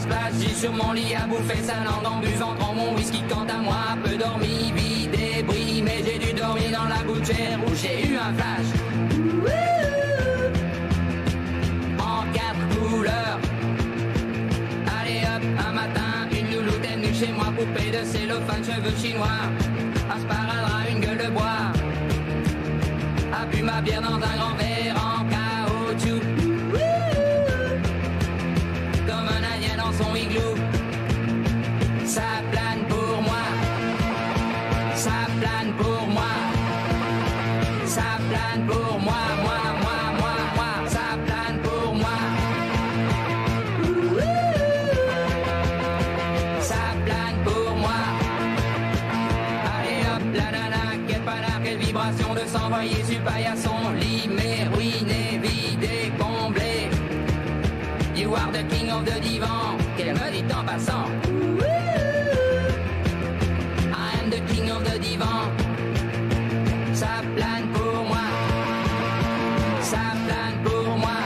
splash. J'ai sur mon lit à bouffer sa langue en buvant trop mon whisky. Quant à moi, peu dormi, vie débris. Mais j'ai dû dormir dans la gouttière où j'ai eu un flash. En 4 couleurs. Allez hop, un matin, une louloute est venue chez moi. Poupée de cellophane, cheveux chinois. Un sparadrap, une gueule de bois. A bu ma bière dans un grand verre en caoutchouc. Comme un indien dans son igloo. Ça plane pour moi. Ça plane pour moi. Ça plane pour moi, moi. Ça plane pour moi. Ça plane pour moi. Allez hop, la nana, quelle panard, quelle vibration de s'envoyer sur paillasson. Limé, ruiné, vidé, comblé. You are the king of the divan, qu'elle me dit en passant. I am the king of the divan. Ça plane pour moi. Ça plane pour moi.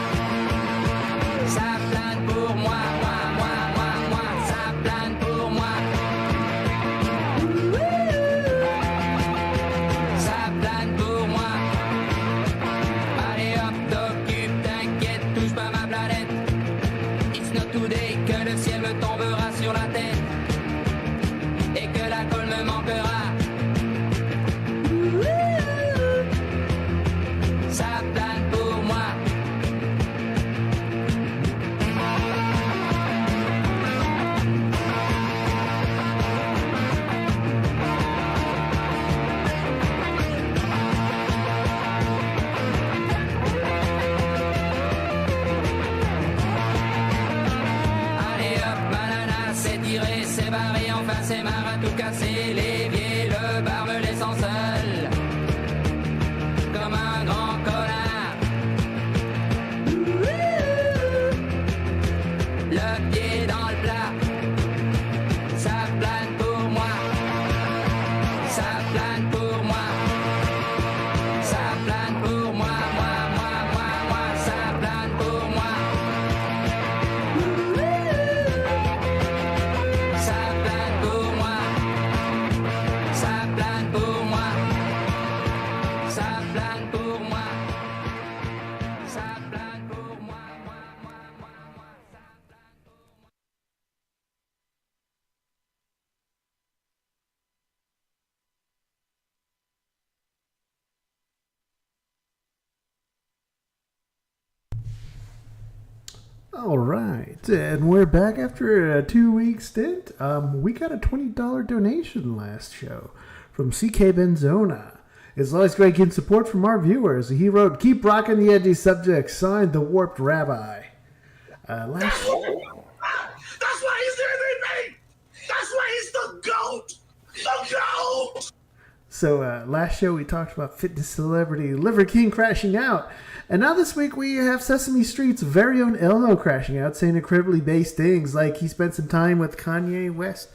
Ça plane pour moi, moi. Ça plane pour moi. Ça plane pour moi. Allez hop, t'occupe, t'inquiète, touche pas ma planète. It's not today que le ciel me tombera sur la tête. Et que la colle me manquera. Ça plane pour moi. Allez hop, banana, c'est tiré, c'est barré, enfin c'est marre à tout casser. L'évier, le bar me laissant seul. Comme un grand connard. Le pied dans le plat. Ça plane pour moi. Ça plane pour moi. Ça plane pour moi, moi. Ça plane pour moi. Ça plane pour moi. Ça plane pour moi. Ça plane pour moi. Ça plane pour moi, moi. All right, and we're back after a 2-week stint. We got a $20 donation last show from CK Benzona. It's always great getting support from our viewers. He wrote, "Keep rocking the edgy subjects." Signed, The Warped Rabbi. That's why he's everything. That's why he's the GOAT. The GOAT. So last show we talked about fitness celebrity Liver King crashing out. And now this week we have Sesame Street's very own Elmo crashing out, saying incredibly base things like he spent some time with Kanye West.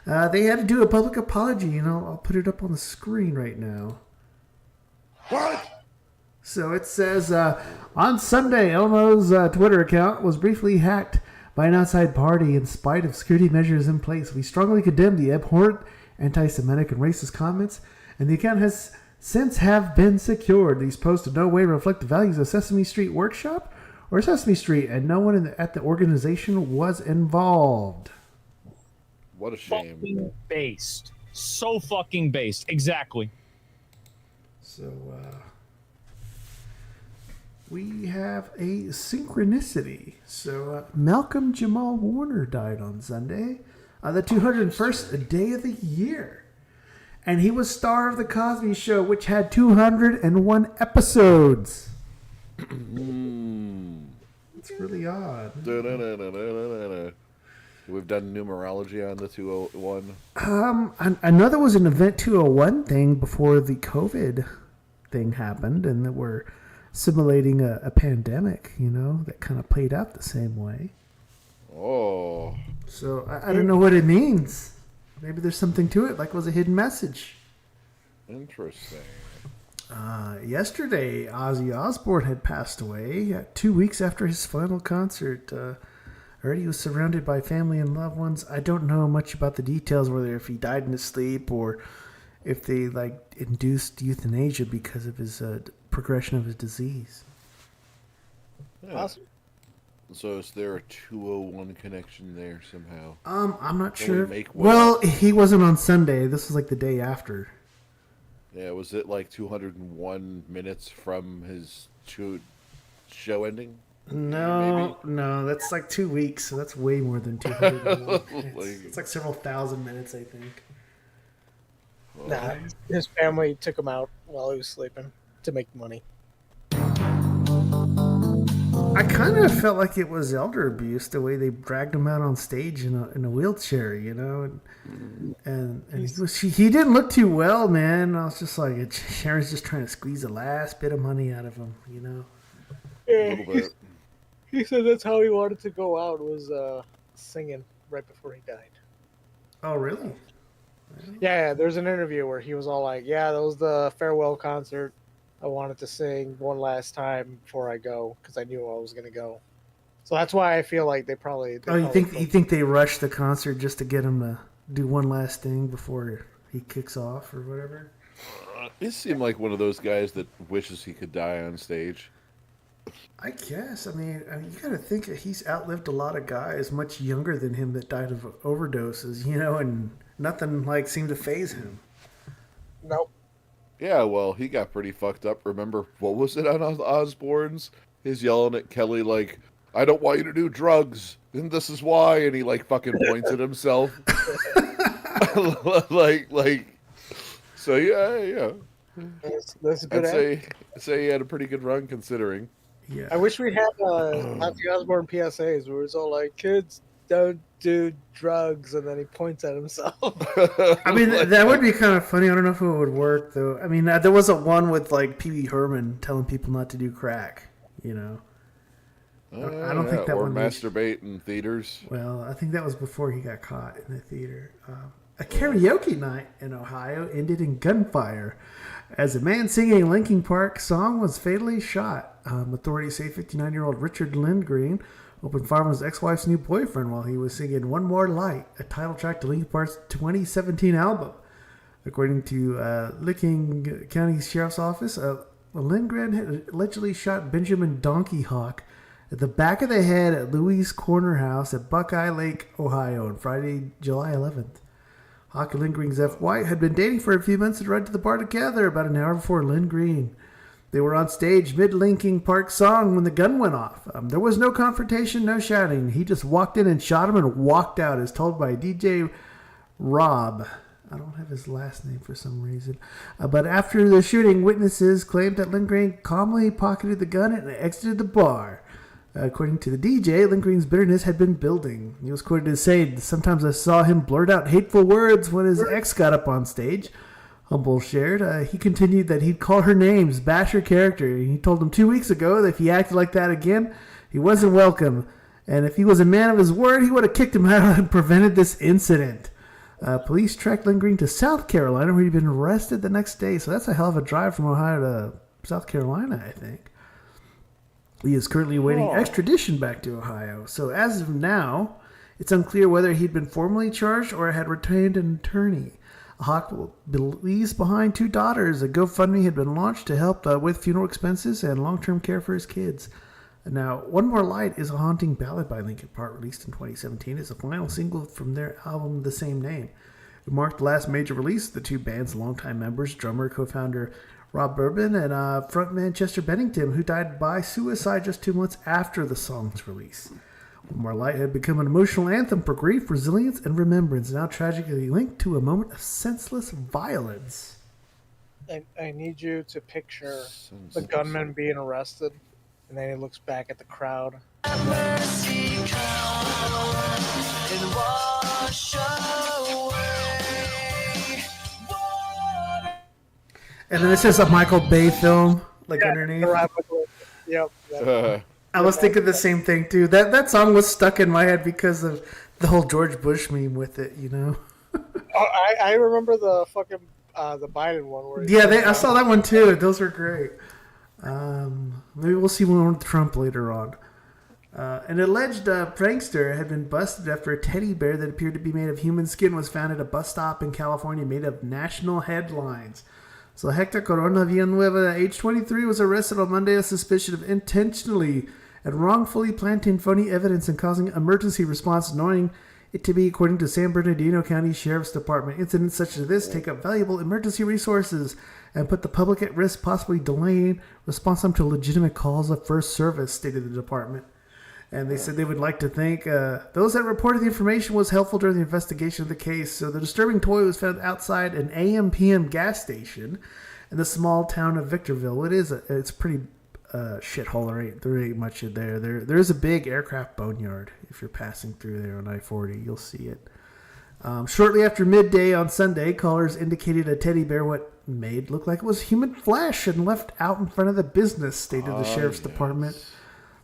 They had to do a public apology, and I'll put it up on the screen right now. What? So it says, on Sunday, Elmo's Twitter account was briefly hacked by an outside party. In spite of security measures in place, we strongly condemn the abhorrent anti-Semitic and racist comments, and the account has since have been secured. These posts in no way reflect the values of Sesame Street Workshop or Sesame Street, and no one at the organization was involved. What a shame. Fucking based. So fucking based. Exactly. So, we have a synchronicity. So, Malcolm Jamal Warner died on Sunday, the 201st day of the year. And he was star of The Cosby Show, which had 201 episodes. It's really odd. We've done numerology on the 201. I know there was an Event 201 thing before the COVID thing happened, and that we're simulating a pandemic, that kind of played out the same way. Oh. So I don't know what it means. Maybe there's something to it, like it was a hidden message. Interesting. Yesterday, Ozzy Osbourne had passed away 2 weeks after his final concert. I heard he was surrounded by family and loved ones. I don't know much about the details, whether if he died in his sleep or if they like induced euthanasia because of his progression of his disease. Yeah. Awesome. So is there a 201 connection there somehow? I'm not Can sure. we make one? Well, he wasn't on Sunday. This was like the day after. Yeah, was it like 201 minutes from his show ending? No, no, that's like 2 weeks, so that's way more than 200. It's like several thousand minutes, I think. Nah, his family took him out while he was sleeping to make money. I kind of felt like it was elder abuse the way they dragged him out on stage in a wheelchair, you know, and he didn't look too well, man. I was just like, Sharon's just trying to squeeze the last bit of money out of him, you know. A little bit. He said that's how he wanted to go out, was singing right before he died. Oh, really? Yeah, there's an interview where he was all like, yeah, that was the farewell concert. I wanted to sing one last time before I go because I knew I was going to go. So that's why I feel like they probably... You think they rushed the concert just to get him to do one last thing before he kicks off or whatever? He seemed like one of those guys that wishes he could die on stage. I guess. I mean, you got to think that he's outlived a lot of guys much younger than him that died of overdoses, you know, and nothing like seemed to faze him. Nope. Yeah, well, he got pretty fucked up. Remember, what was it on Osbourne's? He's yelling at Kelly like, I don't want you to do drugs, and this is why, and he like fucking points at himself. like, so yeah. That's a good I'd say he had a pretty good run considering. Yeah. I wish we had Ozzy Osbourne PSAs where it's all like, kids don't do drugs, and then he points at himself. I mean, that would be kind of funny. I don't know if it would work, though. I mean, there was a one with, like, Pee Wee Herman telling people not to do crack, you know. I don't think that or one... masturbate in theaters. Well, I think that was before he got caught in the theater. A karaoke night in Ohio ended in gunfire as a man singing a Linkin Park song was fatally shot. Authorities say 59-year-old Richard Lindgren opened fire on his ex-wife's new boyfriend while he was singing One More Light, a title track to Linkin Park's 2017 album. According to Licking County Sheriff's Office, Lindgren had allegedly shot Benjamin Donkey Hawk at the back of the head at Louis' Corner House at Buckeye Lake, Ohio on Friday, July 11th. Hawk and Lindgren's ex-wife had been dating for a few months and rode to the bar together about an hour before Lindgren. They were on stage mid-Linkin Park song when the gun went off. There was no confrontation, no shouting. He just walked in and shot him and walked out, as told by DJ Rob. I don't have his last name for some reason. But after the shooting, witnesses claimed that Lindgren calmly pocketed the gun and exited the bar. According to the DJ, Lindgren's bitterness had been building. He was quoted as saying, "Sometimes I saw him blurt out hateful words when his ex got up on stage." Humble shared. He continued that he'd call her names, bash her character. He told him 2 weeks ago that if he acted like that again, he wasn't welcome. And if he was a man of his word, he would have kicked him out and prevented this incident. Police tracked Lindgren to South Carolina, where he'd been arrested the next day. So that's a hell of a drive from Ohio to South Carolina, I think. He is currently awaiting extradition back to Ohio. So as of now, it's unclear whether he'd been formally charged or had retained an attorney. Hawk leaves behind 2 daughters. A GoFundMe had been launched to help with funeral expenses and long-term care for his kids. Now, One More Light is a haunting ballad by Linkin Park, released in 2017 as a final single from their album the same name. It marked the last major release of the two band's longtime members, drummer, co-founder Rob Bourbon, and frontman Chester Bennington, who died by suicide just 2 months after the song's release. One More Light had become an emotional anthem for grief, resilience, and remembrance, now tragically linked to a moment of senseless violence. I need you to picture the gunman being arrested, and then he looks back at the crowd. And then this is a Michael Bay film, like underneath. Yep. I was thinking the same thing too. That song was stuck in my head because of the whole George Bush meme with it, you know. I remember the fucking the Biden one where I saw that one too. Those were great. Maybe we'll see one with Trump later on. An alleged prankster had been busted after a teddy bear that appeared to be made of human skin was found at a bus stop in California, made of national headlines. So Hector Corona Villanueva, age 23, was arrested on Monday on suspicion of intentionally and wrongfully planting phony evidence and causing emergency response, knowing it to be, according to San Bernardino County Sheriff's Department. Incidents such as this take up valuable emergency resources and put the public at risk, possibly delaying response time to legitimate calls of first service, stated the department. And they said they would like to thank those that reported the information was helpful during the investigation of the case. So the disturbing toy was found outside an AM/PM gas station in the small town of Victorville. It's a pretty shithole. There ain't much in there. There is a big aircraft boneyard. If you're passing through there on I-40, you'll see it. Shortly after midday on Sunday, callers indicated a teddy bear what made look like it was human flesh and left out in front of the business, stated the sheriff's department.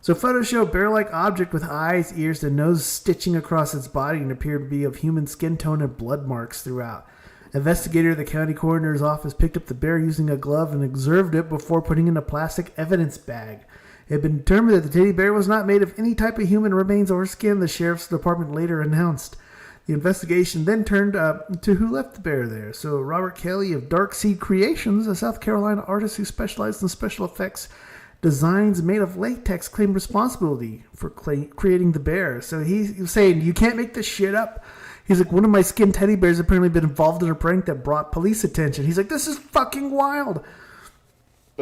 So photos show a bear-like object with eyes, ears, and nose stitching across its body and appeared to be of human skin tone and blood marks throughout. Investigator of the county coroner's office picked up the bear using a glove and observed it before putting it in a plastic evidence bag. It had been determined that the teddy bear was not made of any type of human remains or skin, the sheriff's department later announced. The investigation then turned to who left the bear there. So Robert Kelly of Dark Seed Creations, a South Carolina artist who specialized in special effects designs made of latex, claimed responsibility for creating the bear. So he was saying, you can't make this shit up. He's like, one of my skin teddy bears apparently been involved in a prank that brought police attention. He's like, this is fucking wild.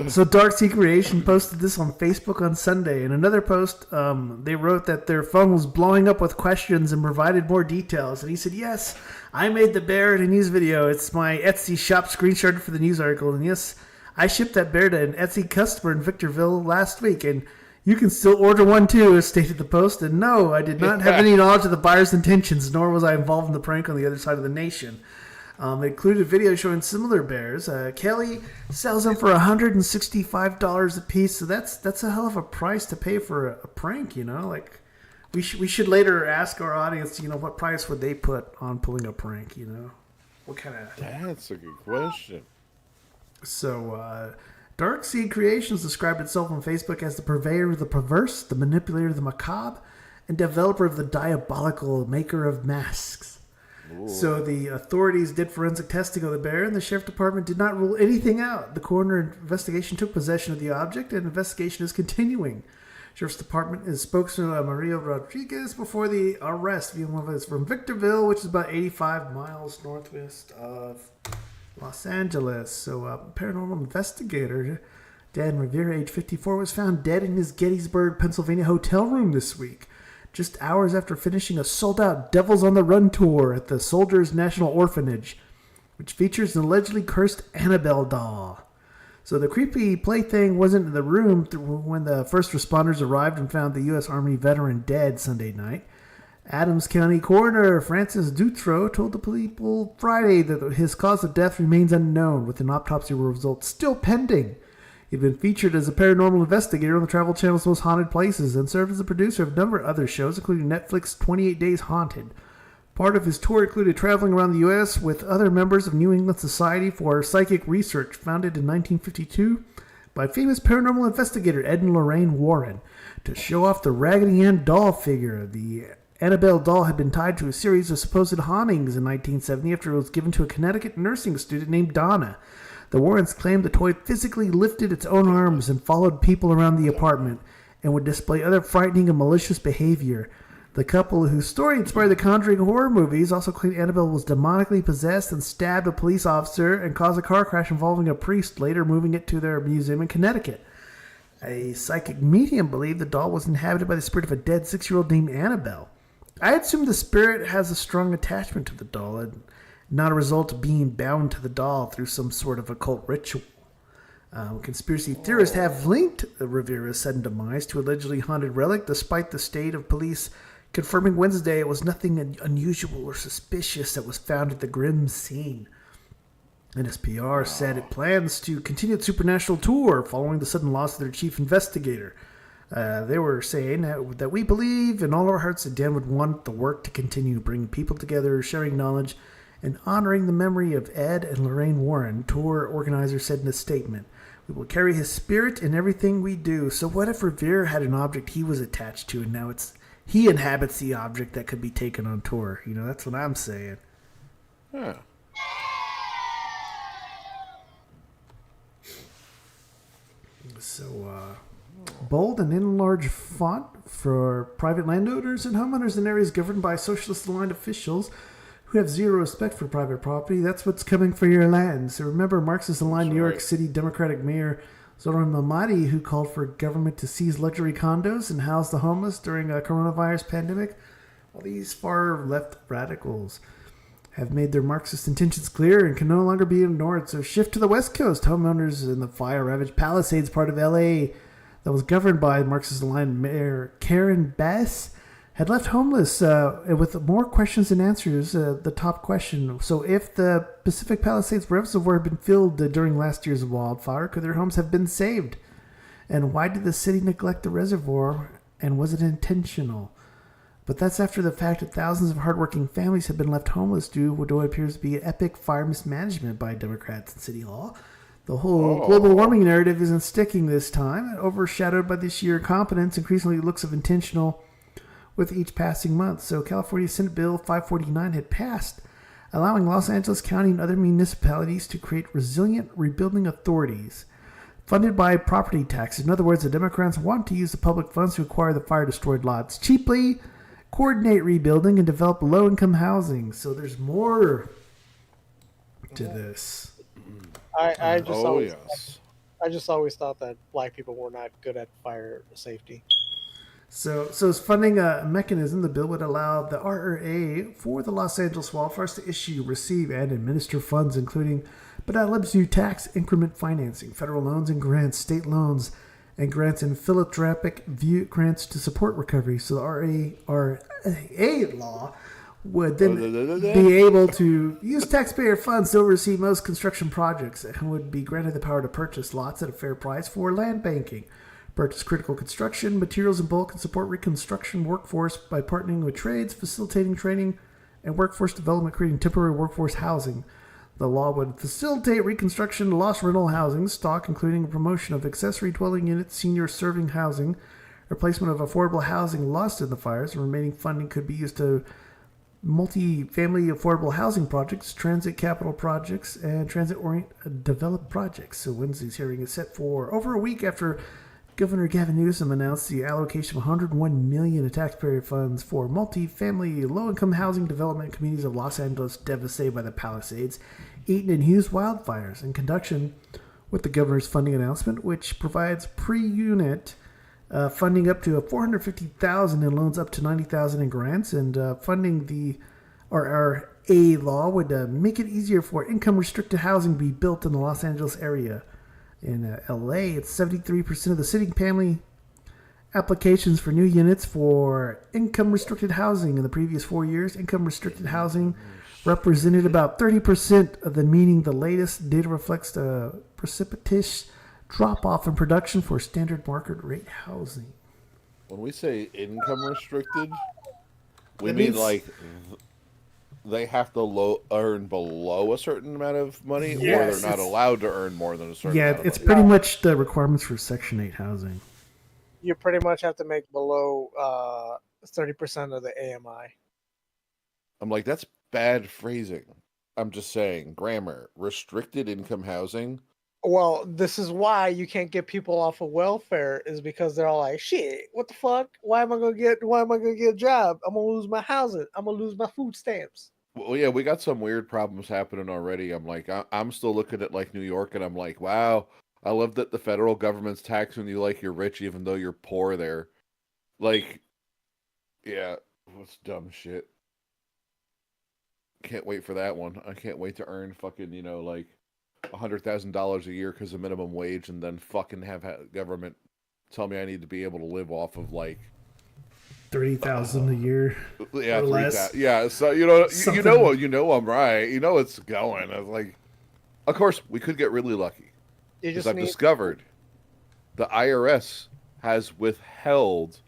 So Dark Sea Creation posted this on Facebook on Sunday. In another post, they wrote that their phone was blowing up with questions and provided more details. And he said, yes, I made the bear in a news video. It's my Etsy shop screenshot for the news article. And yes, I shipped that bear to an Etsy customer in Victorville last week, and you can still order one too, stated the post. And no, I did not have any knowledge of the buyer's intentions, nor was I involved in the prank on the other side of the nation. It included a video showing similar bears. Kelly sells them for $165 a piece, so that's a hell of a price to pay for a prank, you know? Like, we should later ask our audience, you know, what price would they put on pulling a prank, you know? What kind of... That's a good question. So, Dark Seed Creations described itself on Facebook as the purveyor of the perverse, the manipulator of the macabre, and developer of the diabolical, maker of masks. Ooh. So the authorities did forensic testing of the bear, and the sheriff department did not rule anything out. The coroner investigation took possession of the object, and investigation is continuing. Sheriff's Department is spokesman Maria Rodriguez before the arrest. Villanueva is from Victorville, which is about 85 miles northwest of Los Angeles. So paranormal investigator Dan Rivera, age 54, was found dead in his Gettysburg, Pennsylvania hotel room this week, just hours after finishing a sold-out Devils on the Run tour at the Soldiers National Orphanage, which features an allegedly cursed Annabelle doll. So the creepy plaything wasn't in the room when the first responders arrived and found the U.S. Army veteran dead Sunday night. Adams County Coroner Francis Dutro told the people Friday that his cause of death remains unknown, with an autopsy result still pending. He'd been featured as a paranormal investigator on the Travel Channel's Most Haunted Places and served as a producer of a number of other shows, including Netflix's 28 Days Haunted. Part of his tour included traveling around the U.S. with other members of New England Society for Psychic Research, founded in 1952 by famous paranormal investigator Ed and Lorraine Warren, to show off the Raggedy Ann doll figure. The Annabelle doll had been tied to a series of supposed hauntings in 1970 after it was given to a Connecticut nursing student named Donna. The Warrens claimed the toy physically lifted its own arms and followed people around the apartment and would display other frightening and malicious behavior. The couple, whose story inspired the Conjuring horror movies, also claimed Annabelle was demonically possessed and stabbed a police officer and caused a car crash involving a priest, later moving it to their museum in Connecticut. A psychic medium believed the doll was inhabited by the spirit of a dead 6-year-old named Annabelle. I assume the spirit has a strong attachment to the doll, and not a result of being bound to the doll through some sort of occult ritual. Conspiracy theorists have linked Rivera's sudden demise to allegedly haunted relic, despite the state of police confirming Wednesday it was nothing unusual or suspicious that was found at the grim scene. NSPR said it plans to continue its supernatural tour following the sudden loss of their chief investigator. They were saying that we believe in all our hearts that Dan would want the work to continue, bringing people together, sharing knowledge, and honoring the memory of Ed and Lorraine Warren, tour organizer said in a statement. We will carry his spirit in everything we do. So what if Revere had an object he was attached to, and now he inhabits the object that could be taken on tour? You know, that's what I'm saying. Huh. So, bold and in large font for private landowners and homeowners in areas governed by socialist-aligned officials who have zero respect for private property. That's what's coming for your land. So remember Marxist-aligned New York City Democratic Mayor Zoran Mamadi, who called for government to seize luxury condos and house the homeless during a coronavirus pandemic? Well, these far-left radicals have made their Marxist intentions clear and can no longer be ignored. So shift to the West Coast. Homeowners in the fire-ravaged Palisades part of L.A. that was governed by Marxist-aligned Mayor Karen Bass had left homeless with more questions than answers. The top question: so if the Pacific Palisades reservoir had been filled during last year's wildfire, could their homes have been saved? And why did the city neglect the reservoir, and was it intentional? But that's after the fact that thousands of hardworking families have been left homeless due to what appears to be epic fire mismanagement by Democrats in City Hall. The whole global warming narrative isn't sticking this time, overshadowed by the sheer incompetence increasingly looks of intentional with each passing month. So California Senate Bill 549 had passed, allowing Los Angeles County and other municipalities to create resilient rebuilding authorities funded by property taxes. In other words, the Democrats want to use the public funds to acquire the fire-destroyed lots cheaply, coordinate rebuilding, and develop low-income housing. So there's more to this. I just always thought that black people were not good at fire safety. So as funding a mechanism, the bill would allow the RRA for the Los Angeles wildfires to issue, receive, and administer funds, including but not limited to tax increment financing, federal loans and grants, state loans, and grants and philanthropic grants to support recovery. So the RRA law would then be able to use taxpayer funds to oversee most construction projects and would be granted the power to purchase lots at a fair price for land banking, purchase critical construction materials in bulk, and support reconstruction workforce by partnering with trades, facilitating training and workforce development, creating temporary workforce housing. The law would facilitate reconstruction, lost rental housing stock, including promotion of accessory dwelling units, senior serving housing, replacement of affordable housing lost in the fires, and remaining funding could be used to multi-family affordable housing projects, transit capital projects, and transit-oriented developed projects. So Wednesday's hearing is set for over a week after Governor Gavin Newsom announced the allocation of $101 million of taxpayer funds for multi-family low-income housing development in communities of Los Angeles devastated by the Palisades, Eaton, and Hughes wildfires, in conjunction with the governor's funding announcement, which provides pre-unit funding up to $450,000 in loans up to $90,000 in grants, and funding the RRA law would make it easier for income-restricted housing to be built in the Los Angeles area. In LA, it's 73% of the city family applications for new units for income-restricted housing in the previous 4 years. Income-restricted housing represented about 30% of the, meaning the latest data reflects the precipitous drop-off in production for standard market rate housing. When we say income-restricted, we mean like they have to earn below a certain amount of money, yes, or they're not allowed to earn more than a certain amount of money? Yeah, it's pretty much the requirements for Section 8 housing. You pretty much have to make below 30% of the AMI. I'm like, that's bad phrasing. I'm just saying, grammar. Restricted income housing. Well, this is why you can't get people off of welfare, is because they're all like, shit, what the fuck? Why am I gonna get a job? I'm gonna lose my housing. I'm gonna lose my food stamps. Well, yeah, we got some weird problems happening already. I'm like, I'm still looking at like New York, and I'm like, wow, I love that the federal government's taxing you like you're rich, even though you're poor there. Like, yeah, what's dumb shit. Can't wait for that one. I can't wait to earn fucking, like $100,000 a year because of minimum wage, and then fucking have government tell me I need to be able to live off of like $30,000 a year. Yeah, or less. Yeah, so you know I'm right. You know it's going. I was like, of course we could get really lucky because I've discovered the IRS has withheld,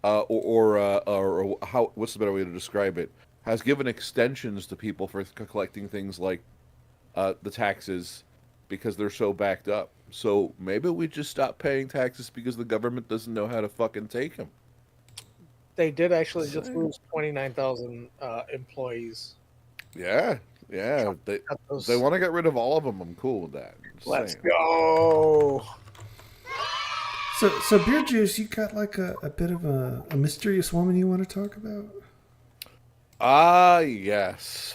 or how? What's the better way to describe it? Has given extensions to people for collecting things like the taxes because they're so backed up. So maybe we just stop paying taxes because the government doesn't know how to fucking take them. They did actually just lose 29,000 employees. Yeah. They want to get rid of all of them. I'm cool with that. Let's go. So Beer Juice, you got like a bit of a mysterious woman you want to talk about? Ah, yes.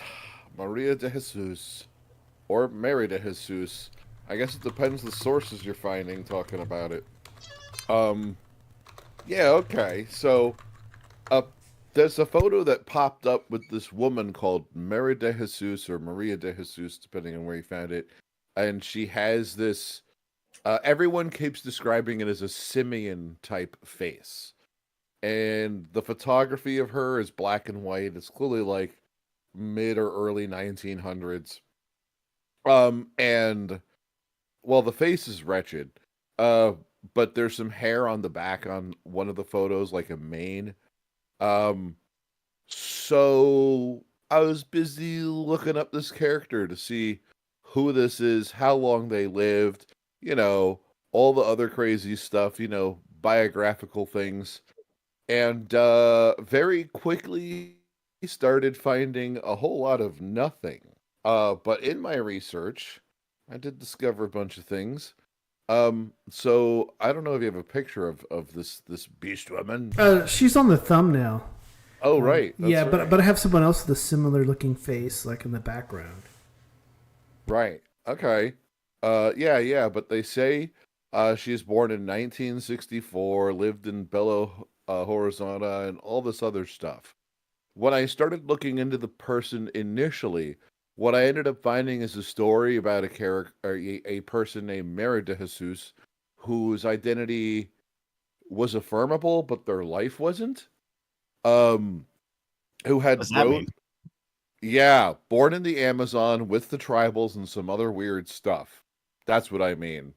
Maria de Jesus. Or Mary de Jesus. I guess it depends the sources you're finding talking about it. Yeah, okay. So, there's a photo that popped up with this woman called Mary de Jesus or Maria de Jesus, depending on where you found it. And she has this, everyone keeps describing it as a simian type face. And the photography of her is black and white. It's clearly like mid or early 1900s. And well, the face is wretched. But there's some hair on the back on one of the photos, like a mane. So I was busy looking up this character to see who this is, how long they lived, all the other crazy stuff, biographical things. And very quickly started finding a whole lot of nothing. But in my research, I did discover a bunch of things. So I don't know if you have a picture of this beast woman. She's on the thumbnail. Oh, right. Yeah, right. but I have someone else with a similar looking face, like in the background. Right. Okay. Yeah. But they say she was born in 1964, lived in Belo Horizonte, and all this other stuff. When I started looking into the person initially, what I ended up finding is a story about a person named Mary de Jesus, whose identity was affirmable, but their life wasn't. Who had born in the Amazon with the tribals and some other weird stuff. That's what I mean.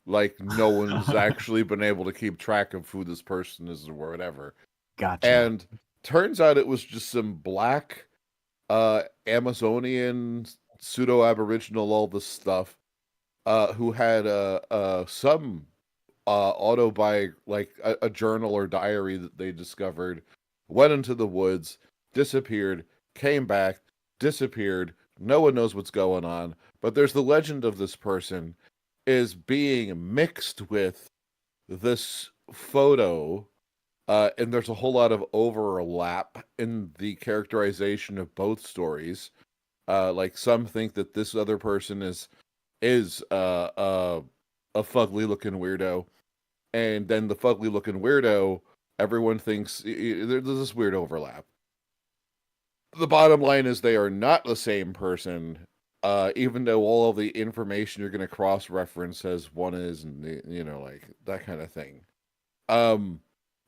Like, no one's actually been able to keep track of who this person is or whatever. Gotcha. And turns out it was just some black Amazonian pseudo-aboriginal, all this stuff, who had some autobiography, like a journal or diary that they discovered, went into the woods, disappeared, came back, disappeared. No one knows what's going on, but there's the legend of this person is being mixed with this photo. And there's a whole lot of overlap in the characterization of both stories. Like some think that this other person is a fugly looking weirdo, and then the fugly looking weirdo, everyone thinks there's this weird overlap. The bottom line is they are not the same person, even though all of the information you're going to cross-reference says one is, and like that kind of thing.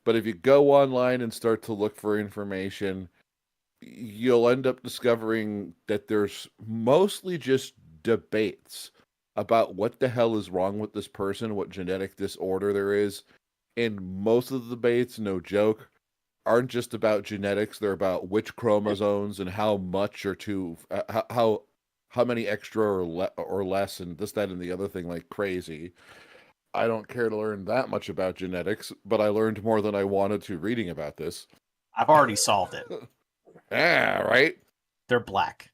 But if you go online and start to look for information, you'll end up discovering that there's mostly just debates about what the hell is wrong with this person, what genetic disorder there is. And most of the debates, no joke, aren't just about genetics. They're about which chromosomes and how much or how many extra or less, and this, that, and the other thing, like crazy. I don't care to learn that much about genetics, but I learned more than I wanted to reading about this. I've already solved it. Yeah, right? They're black.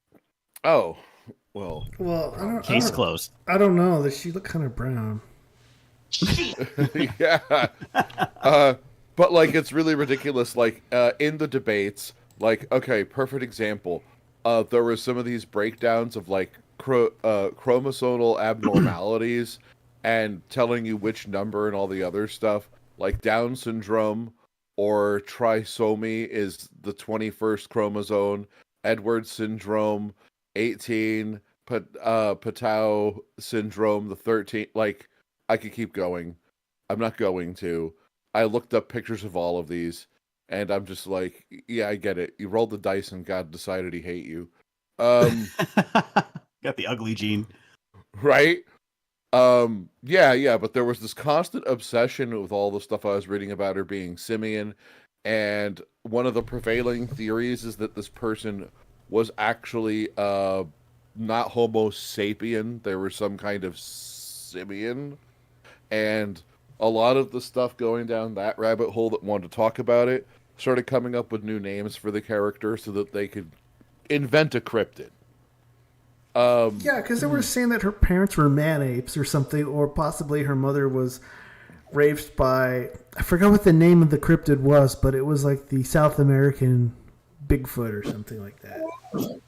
Oh, well. Case closed. I don't know. Does she look kind of brown? Yeah. But, like, it's really ridiculous. Like, in the debates, like, okay, perfect example. There were some of these breakdowns of, like, chromosomal abnormalities and telling you which number and all the other stuff. Like, Down syndrome or trisomy is the 21st chromosome. Edwards syndrome, 18. Patau syndrome, the 13th. Like, I could keep going. I'm not going to. I looked up pictures of all of these, and I'm just like, yeah, I get it. You rolled the dice and God decided he hate you. Got the ugly gene. Right? Yeah, but there was this constant obsession with all the stuff I was reading about her being simian, and one of the prevailing theories is that this person was actually not Homo sapien. They were some kind of simian. And a lot of the stuff going down that rabbit hole that wanted to talk about it started coming up with new names for the character so that they could invent a cryptid. Yeah, because they were saying that her parents were man apes or something, or possibly her mother was raised by, I forgot what the name of the cryptid was, but it was like the South American Bigfoot or something like that.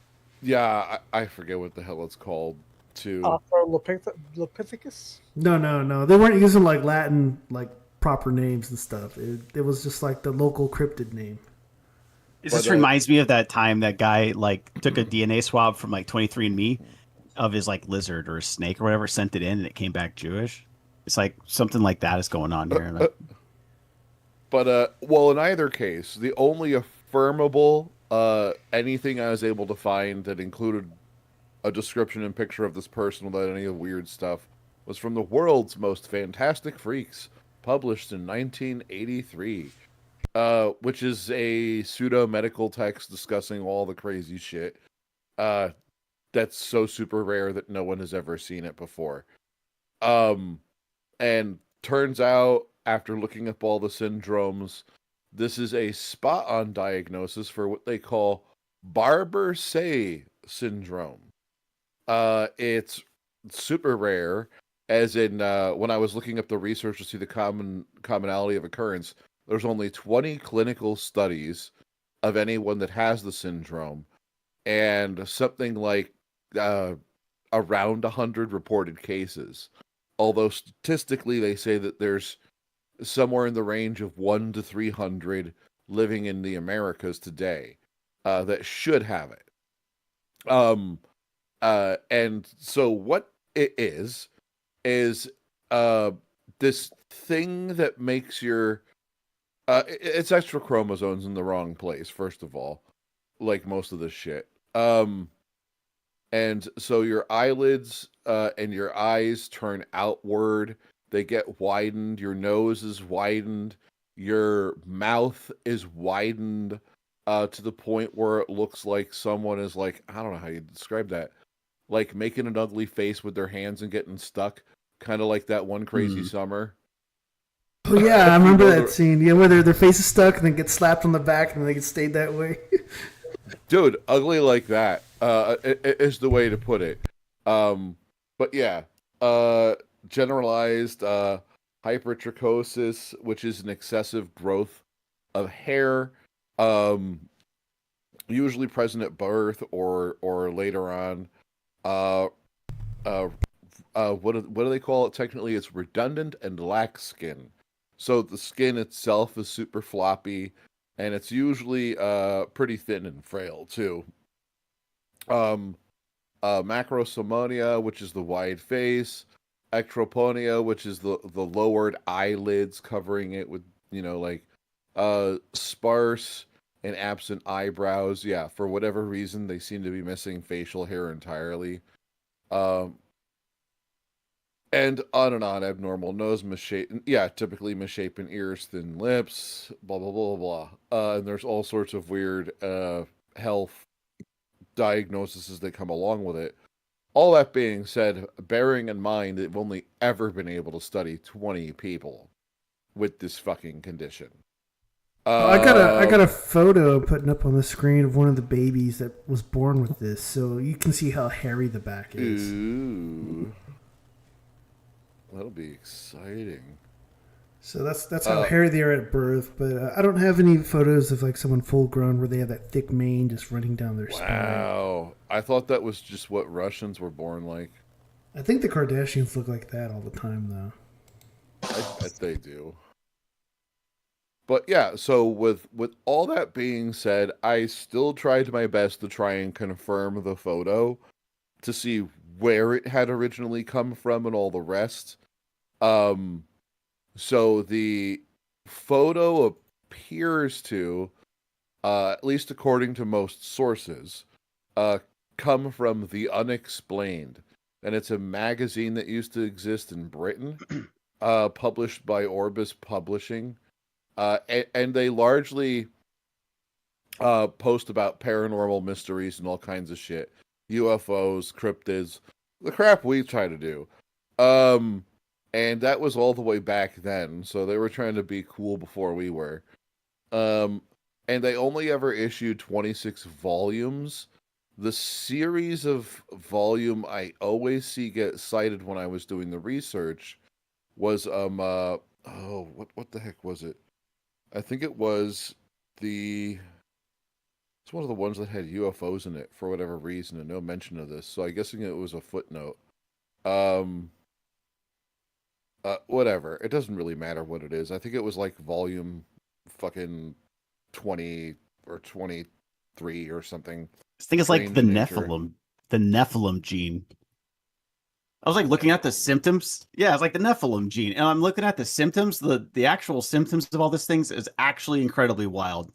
Yeah, I forget what the hell it's called, too. Australopithecus? No. They weren't using like Latin, like proper names and stuff. It was just like the local cryptid name. This reminds me of that time that guy like took a DNA swab from like 23andMe of his like lizard or a snake or whatever, sent it in, and it came back Jewish. It's like something like that is going on here. Like, But well, in either case, the only affirmable anything I was able to find that included a description and picture of this person without any of the weird stuff was from the World's Most Fantastic Freaks, published in 1983. Which is a pseudo-medical text discussing all the crazy shit. That's so super rare that no one has ever seen it before. And turns out, after looking up all the syndromes, this is a spot-on diagnosis for what they call Barber-Say syndrome. It's super rare, as in, when I was looking up the research to see the commonality of occurrence, there's only 20 clinical studies of anyone that has the syndrome, and something like around 100 reported cases. Although statistically they say that there's somewhere in the range of 1 to 300 living in the Americas today that should have it. And so what it is this thing that makes your it's extra chromosomes in the wrong place, first of all, like most of this shit. And so your eyelids and your eyes turn outward. They get widened. Your nose is widened. Your mouth is widened to the point where it looks like someone is like, I don't know how you describe that, like making an ugly face with their hands and getting stuck, kind of like that one crazy summer. Oh yeah, I remember that scene. Yeah, where their face is stuck and then get slapped on the back and they get stayed that way. Dude, ugly like that is the way to put it. But yeah, generalized hypertrichosis, which is an excessive growth of hair, usually present at birth or later on. What do they call it? Technically, it's redundant and lax skin. So the skin itself is super floppy, and it's usually pretty thin and frail too. Macrosomonia, which is the wide face. Ectroponia, which is the lowered eyelids covering it with, sparse and absent eyebrows. Yeah, for whatever reason, they seem to be missing facial hair entirely. And on, abnormal nose, misshapen, typically misshapen ears, thin lips, blah, blah, blah, blah. And there's all sorts of weird health diagnoses that come along with it. All that being said, bearing in mind they've only ever been able to study 20 people with this fucking condition. I got a photo putting up on the screen of one of the babies that was born with this, so you can see how hairy the back is. Ooh. That'll be exciting. So that's how hairy they are at birth, but I don't have any photos of like someone full grown where they have that thick mane just running down their spine. Wow. I thought that was just what Russians were born like. I think the Kardashians look like that all the time, though. I bet they do. But yeah, so with all that being said, I still tried my best to try and confirm the photo to see where it had originally come from and all the rest. So the photo appears to, at least according to most sources, come from The Unexplained. And it's a magazine that used to exist in Britain, published by Orbis Publishing. And they largely post about paranormal mysteries and all kinds of shit. UFOs, cryptids, the crap we try to do. And that was all the way back then, so they were trying to be cool before we were. And they only ever issued 26 volumes. The series of volume I always see get cited when I was doing the research was what the heck was it? I think it was it's one of the ones that had UFOs in it for whatever reason and no mention of this. So I'm guessing it was a footnote. Whatever. It doesn't really matter what it is. I think it was like volume fucking 20 or 23 or something. I think it's like the Strange nature. Nephilim gene. I was like looking at the symptoms. Yeah, it's like the Nephilim gene. And I'm looking at the symptoms. The actual symptoms of all these things is actually incredibly wild.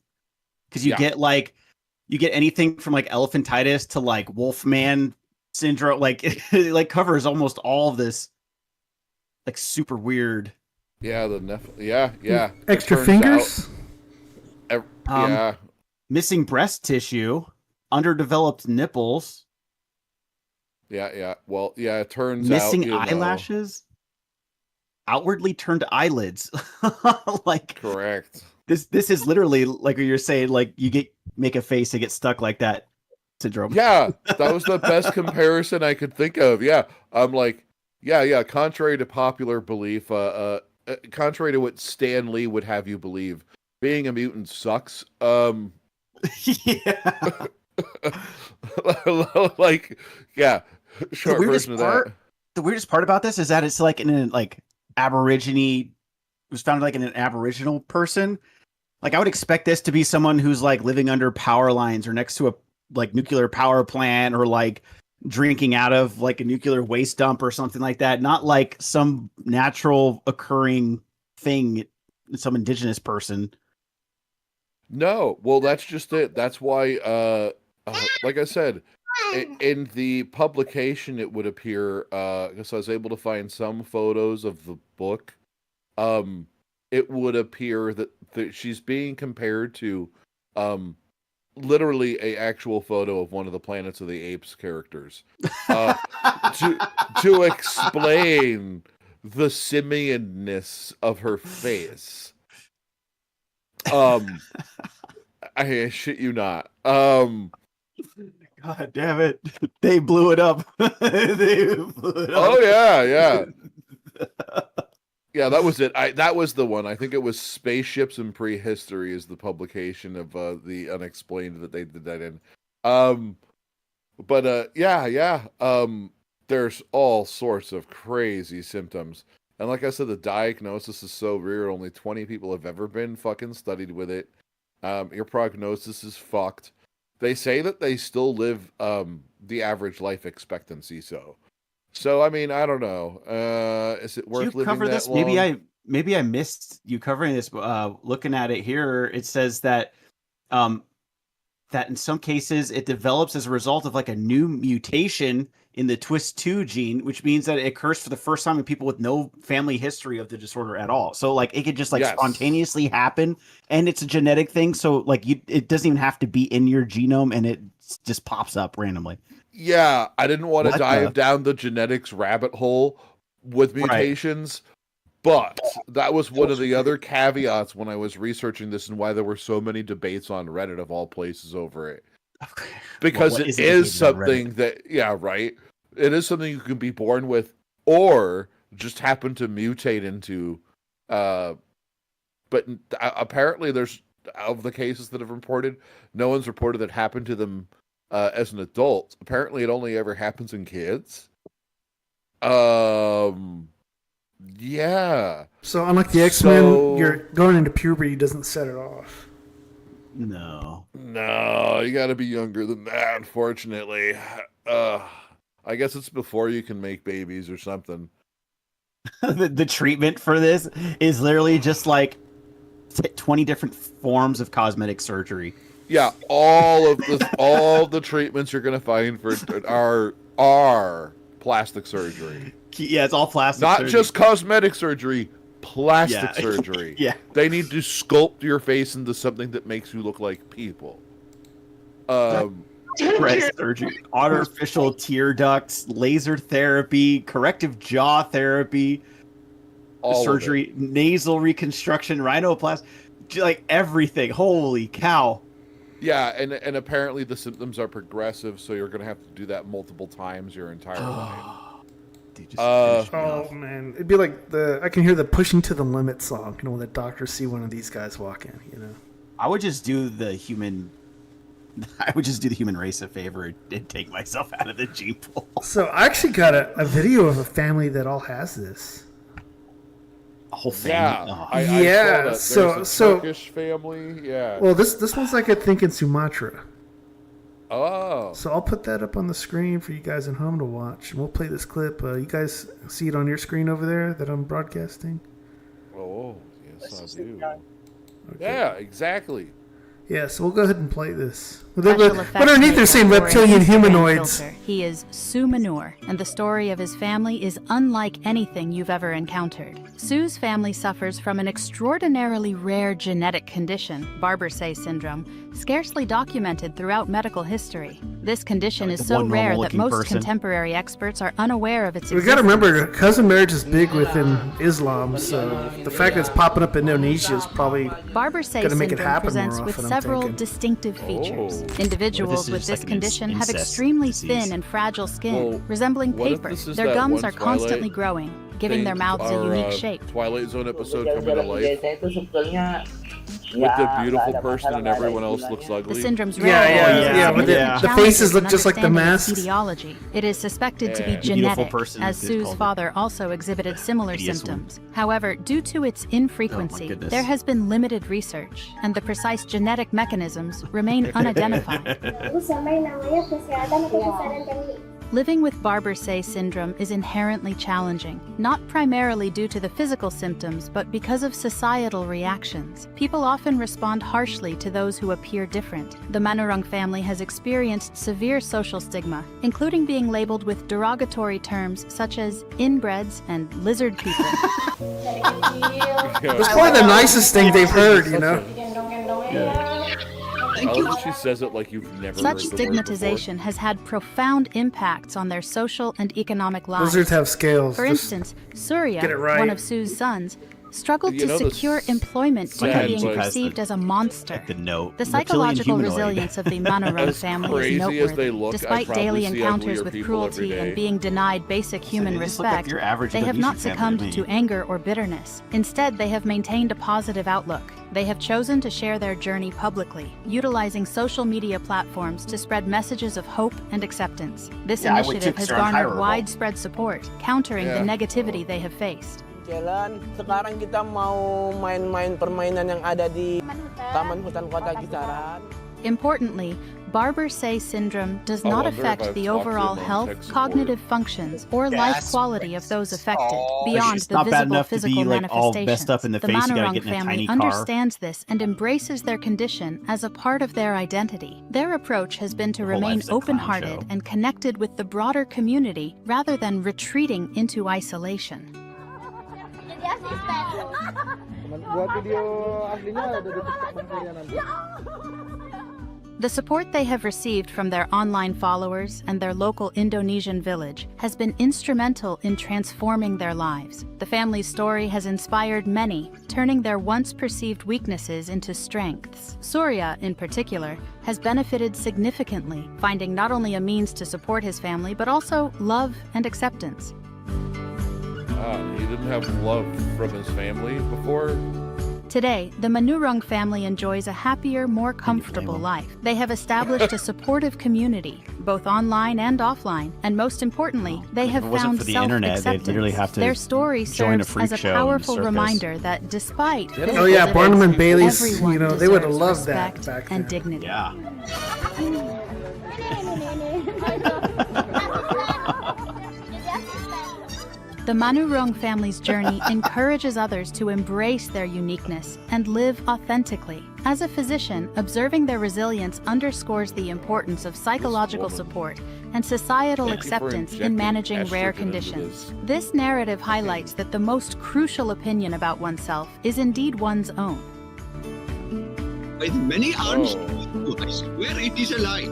Because you get anything from like elephantitis to like Wolfman syndrome. Like it like covers almost all of this like super weird. Yeah, yeah. Extra fingers? Yeah. Missing breast tissue, underdeveloped nipples. Yeah. Well, yeah, it turns missing out eyelashes, outwardly turned eyelids. Like correct. This is literally like what you're saying, like you make a face and get stuck like that syndrome. Yeah, that was the best comparison I could think of. Yeah. I'm like, yeah, contrary to popular belief, contrary to what Stan Lee would have you believe, being a mutant sucks. Yeah. Like, yeah, short version of that. The weirdest part about this is that it's like in an like Aborigine. It was founded like in an Aboriginal person. Like I would expect this to be someone who's like living under power lines or next to a like nuclear power plant or like drinking out of like a nuclear waste dump or something like that. Not like some natural occurring thing, some indigenous person. No, well, that's just it. That's why, like I said, in the publication, it would appear, because I was able to find some photos of the book, it would appear that she's being compared to, literally a actual photo of one of the Planets of the Apes characters, to explain the simian-ness of her face. I shit you not. God damn it. They blew it up. Oh yeah. Yeah, that was it. That was the one. I think it was Spaceships in Prehistory is the publication of the Unexplained that they did that in. Yeah. There's all sorts of crazy symptoms. And like I said, the diagnosis is so rare. Only 20 people have ever been fucking studied with it. Your prognosis is fucked. They say that they still live the average life expectancy. So I mean, I don't know. Is it worth living cover that this? long? Maybe I missed you covering this. Looking at it here, it says that that in some cases it develops as a result of like a new mutation in the TWIS2 gene, which means that it occurs for the first time in people with no family history of the disorder at all. So like it could just like spontaneously happen, and it's a genetic thing. So like it doesn't even have to be in your genome, and it just pops up randomly. Yeah, I didn't want to dive down the genetics rabbit hole with mutations, but that was one of the other caveats when I was researching this and why there were so many debates on Reddit of all places over it. Because it is something that, it is something you can be born with or just happen to mutate into. But apparently there's, of the cases that have reported, no one's reported that happened to them as an adult. Apparently it only ever happens in kids. Yeah. So unlike the X-Men, you're going into puberty doesn't set it off. No, you got to be younger than that, unfortunately. I guess it's before you can make babies or something. the treatment for this is literally just like 20 different forms of cosmetic surgery. Yeah, all the treatments you're going to find for are plastic surgery. Yeah, it's all plastic. Not surgery. just cosmetic surgery. Plastic surgery. Yeah. They need to sculpt your face into something that makes you look like people. breast surgery, artificial tear ducts, laser therapy, corrective jaw therapy, surgery, nasal reconstruction, rhinoplasty, like everything. Holy cow. Yeah, and apparently the symptoms are progressive, so you're going to have to do that multiple times your entire life. Dude, just man, it'd be like I can hear the "Pushing to the Limit" song. When the doctors see one of these guys walk in. I would just do the human race a favor and take myself out of the gene pool. So I actually got a video of a family that all has this. A whole thing. Yeah, I saw that. There's a Turkish family. Yeah. Well, this one's like I think in Sumatra. Oh. So I'll put that up on the screen for you guys at home to watch, and we'll play this clip. You guys see it on your screen over there that I'm broadcasting? Oh, yes, I do. Okay. Yeah, exactly. Yeah, so we'll go ahead and play this. Underneath they're saying reptilian humanoids. He is Sue Manure, and the story of his family is unlike anything you've ever encountered. Sue's family suffers from an extraordinarily rare genetic condition, Barber-Say syndrome, scarcely documented throughout medical history. This condition is so rare that most contemporary experts are unaware of its existence. We gotta remember, cousin marriage is big within Islam, so the fact that it's popping up in Indonesia is probably Barber-Say syndrome presents with several distinctive features. Individuals with this condition have extremely thin and fragile skin, resembling paper. Their gums are constantly growing, giving their mouths a unique shape. Twilight Zone episode coming to life. With the beautiful person and everyone else looks ugly. The syndrome's rare. But the faces look just like the masks. Etiology. It is suspected to be genetic, as Sue's father also exhibited similar symptoms. However, due to its infrequency, there has been limited research, and the precise genetic mechanisms remain unidentified. Living with Barber-Say syndrome is inherently challenging, not primarily due to the physical symptoms, but because of societal reactions. People often respond harshly to those who appear different. The Manurung family has experienced severe social stigma, including being labeled with derogatory terms such as inbreds and lizard people. That's probably the nicest thing they've heard, I love that she says it like you've never Such heard the stigmatization has had profound impacts on their social and economic lives. Lizards have scales. For instance, Surya, one of Sue's sons, struggled to secure employment due to being perceived as a monster. The psychological resilience of the Manurung family is noteworthy. Despite daily encounters with cruelty and being denied basic human respect, they have not succumbed to anger or bitterness. Instead, they have maintained a positive outlook. They have chosen to share their journey publicly, utilizing social media platforms to spread messages of hope and acceptance. This initiative has garnered widespread support, countering the negativity they have faced. Sekarang kita mau main-main permainan yang ada di Taman Hutan Kota Kisaran. Importantly, Barber-Say syndrome does not affect the overall health, cognitive functions, or life quality of those affected beyond the visible physical manifestations. The Manurung family understands this and embraces their condition as a part of their identity. Their approach has been to remain open-hearted and connected with the broader community rather than retreating into isolation. The support they have received from their online followers and their local Indonesian village has been instrumental in transforming their lives. The family's story has inspired many, turning their once perceived weaknesses into strengths. Surya, in particular, has benefited significantly, finding not only a means to support his family, but also love and acceptance. He didn't have love from his family before. Today, the Manurung family enjoys a happier, more comfortable life. They have established a supportive community, both online and offline, and most importantly, they have found self-acceptance. Their story serves as a powerful reminder that despite Barnum and Bailey's, everyone they would have deserves loved that respect back and then. dignity. The Manurung family's journey encourages others to embrace their uniqueness and live authentically. As a physician, observing their resilience underscores the importance of psychological support and societal acceptance in managing rare conditions. This narrative highlights that the most crucial opinion about oneself is indeed one's own. With many arms, I swear it is a lie.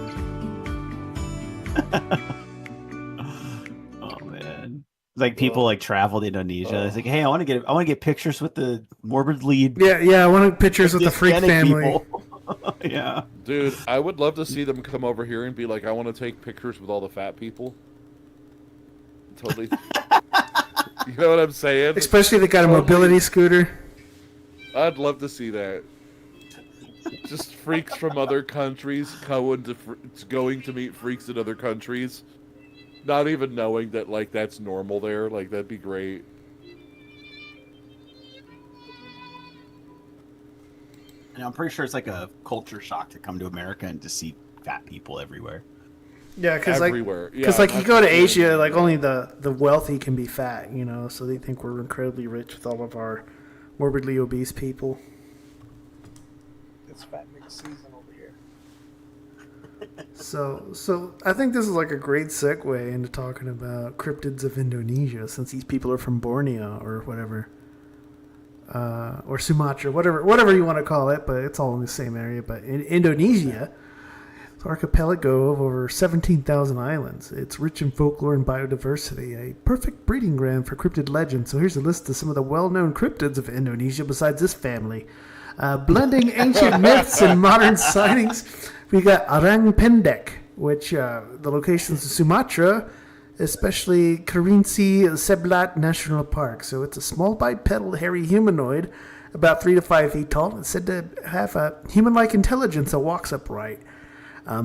Oh man. Like people like travel to Indonesia. It's like, hey, I want to get pictures with the morbid lead. Yeah, I want pictures with the freak family. Yeah. Dude, I would love to see them come over here and be like, I want to take pictures with all the fat people. Totally. You know what I'm saying? Especially if they got a mobility scooter. I'd love to see that. Just freaks from other countries going to meet freaks in other countries. Not even knowing that, like, that's normal there. Like, that'd be great. And I'm pretty sure it's like a culture shock to come to America and to see fat people everywhere. Yeah, because everywhere. Like you go to Asia, like only the wealthy can be fat, you know. So they think we're incredibly rich with all of our morbidly obese people. It's fat mix season over here. So I think this is like a great segue into talking about cryptids of Indonesia, since these people are from Borneo or whatever, or Sumatra, whatever you want to call it, but it's all in the same area. But in Indonesia, it's an archipelago of over 17,000 islands. It's rich in folklore and biodiversity, a perfect breeding ground for cryptid legends. So here's a list of some of the well-known cryptids of Indonesia besides this family. Blending ancient myths and modern sightings, we got Orang Pendek, which the locations of Sumatra, especially Kerinci Seblat National Park. So it's a small bipedal hairy humanoid, about 3 to 5 feet tall. It's said to have a human-like intelligence that walks upright.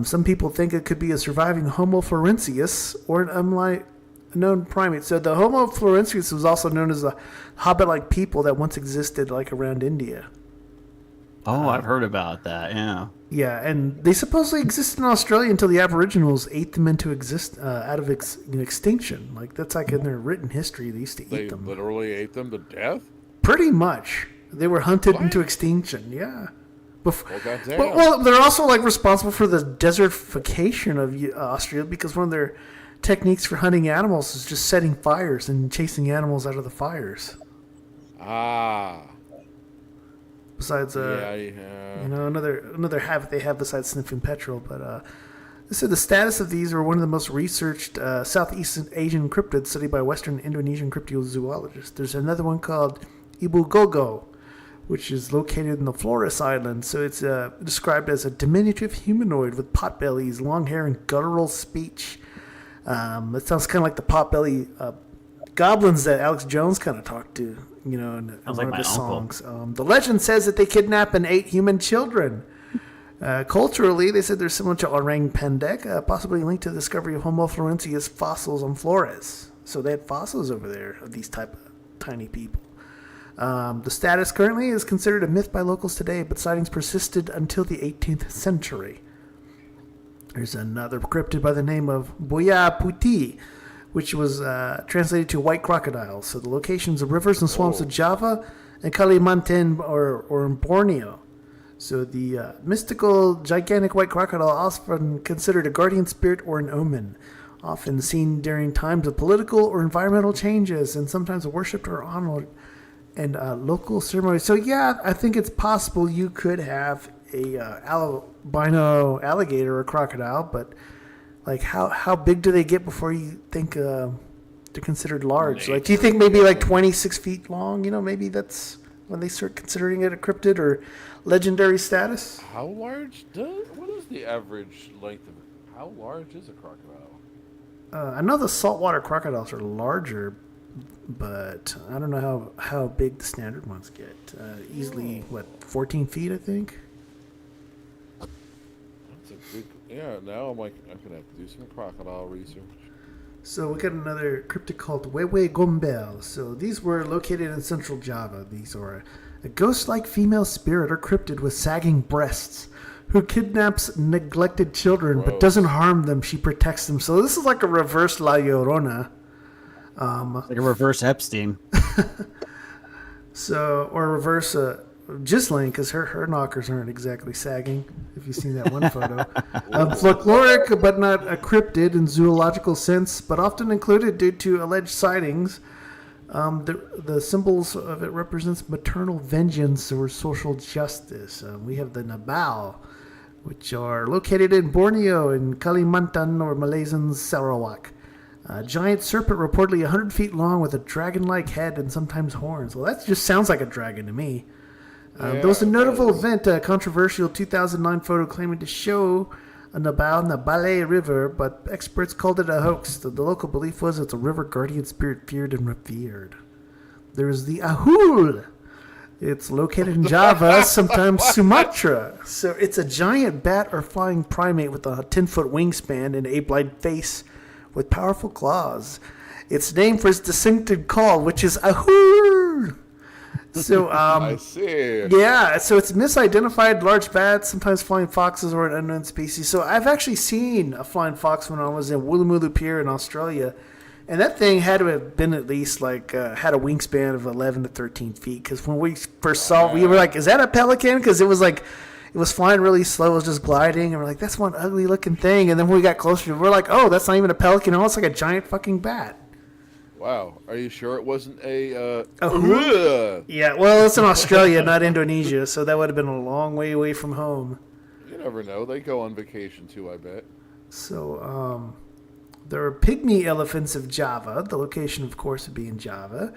Some people think it could be a surviving Homo florensis or an unknown primate. So the Homo florensis was also known as a hobbit-like people that once existed like around India. Oh, I've heard about that. Yeah. Yeah, and they supposedly existed in Australia until the Aboriginals ate them into out of extinction. Like that's like in their written history. They used to eat them. They literally ate them to death? Pretty much. They were hunted into extinction. Yeah. Well, well, they're also like responsible for the desertification of Australia because one of their techniques for hunting animals is just setting fires and chasing animals out of the fires. Ah. Besides, you know, another habit they have besides sniffing petrol. But they said the status of these are one of the most researched Southeast Asian cryptids studied by Western Indonesian cryptozoologists. There's another one called Ibu Gogo, which is located in the Flores Islands. So it's described as a diminutive humanoid with potbellies, long hair, and guttural speech. It sounds kind of like the potbelly goblins that Alex Jones kind of talked to, you know, in one of his songs. The legend says that they kidnap and ate human children. Culturally, they said they're similar to Orang Pendek, possibly linked to the discovery of Homo florensis fossils on Flores. So they had fossils over there of these type of tiny people. The status currently is considered a myth by locals today, but sightings persisted until the 18th century. There's another cryptid by the name of Buaya Putih, which was translated to white crocodile. So the locations of rivers and swamps of Java and Kalimantan or in Borneo. So the mystical, gigantic white crocodile, often considered a guardian spirit or an omen, often seen during times of political or environmental changes, and sometimes worshipped or honored and local ceremonies. So yeah, I think it's possible you could have a albino alligator or crocodile, but like how big do they get before you think they're considered large? Like, do you think maybe like 26 feet long? You know, maybe that's when they start considering it a cryptid or legendary status. How large what is the average length of it? How large is a crocodile? I know the saltwater crocodiles are larger, but I don't know how big the standard ones get. Easily, 14 feet, I think? That's a big... Yeah, now I'm like, I'm going to have to do some crocodile research. So we got another cryptid called Wewe Gombel. So these were located in central Java. These are a ghost-like female spirit or cryptid with sagging breasts who kidnaps neglected children but doesn't harm them. She protects them. So this is like a reverse La Llorona. Like a reverse Epstein. Or reverse Ghislaine, because her knockers aren't exactly sagging, if you've seen that one photo. Folkloric, but not a cryptid in zoological sense, but often included due to alleged sightings. The symbols of it represents maternal vengeance or social justice. We have the Nabal, which are located in Borneo and Kalimantan or Malaysian Sarawak. A giant serpent reportedly 100 feet long with a dragon-like head and sometimes horns. Well, that just sounds like a dragon to me. There was a notable event, a controversial 2009 photo claiming to show a Nabal in the Balai River, but experts called it a hoax. The local belief was it's a river guardian spirit feared and revered. There's the Ahul. It's located in Java, sometimes Sumatra. So it's a giant bat or flying primate with a 10-foot wingspan and ape-like face with powerful claws. It's named for its distinctive call, which is Ahul. So, I see. Yeah, so it's misidentified large bats, sometimes flying foxes or an unknown species. So I've actually seen a flying fox when I was in Woolloomooloo Pier in Australia, and that thing had to have been at least had a wingspan of 11 to 13 feet. Because when we first saw it, we were like, "Is that a pelican?" Because it was flying really slow, it was just gliding, and we're like, "That's one ugly looking thing." And then when we got closer, we're like, "Oh, that's not even a pelican; it's like a giant fucking bat." Wow, are you sure it wasn't a? Yeah, well, it's in Australia, not Indonesia, so that would have been a long way away from home. You never know; they go on vacation too, I bet. So, there are pygmy elephants of Java. The location, of course, would be in Java.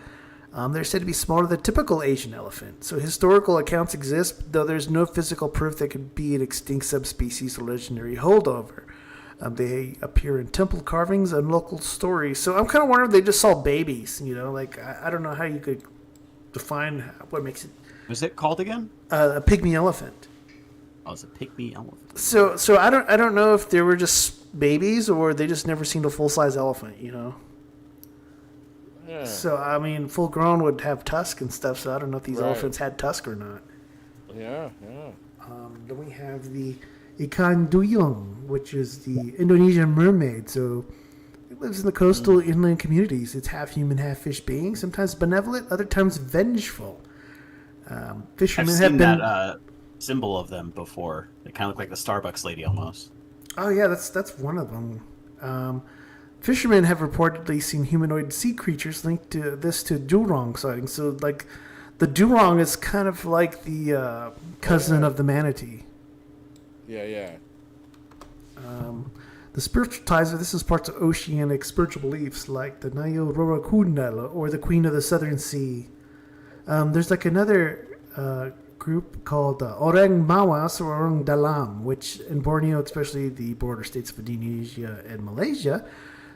They're said to be smaller than the typical Asian elephant. So historical accounts exist, though there's no physical proof they could be an extinct subspecies or legendary holdover. They appear in temple carvings and local stories. So I'm kind of wondering if they just saw babies, I don't know how you could define what makes it. What's it called again? A pygmy elephant. Oh, it's a pygmy elephant. So I don't know if they were just babies or they just never seen a full-size elephant, Yeah. So, I mean, full grown would have tusk and stuff, so I don't know if these elephants had tusk or not. Yeah. Then we have the Ikan duyung, which is the Indonesian mermaid. So it lives in the coastal inland communities. It's half human, half fish being, sometimes benevolent, other times vengeful. Fishermen I've have seen been that symbol of them before. They kind of look like the Starbucks lady almost. Oh yeah, that's one of them. Fishermen have reportedly seen humanoid sea creatures linked to Durong sightings. So, the Durong is kind of like the cousin of the manatee. Yeah. The spiritual ties of this is parts of oceanic spiritual beliefs, like the Nayo Rorokundala, or the Queen of the Southern Sea. There's another group called Orang Mawas or Orang Dalam, which in Borneo, especially the border states of Indonesia and Malaysia,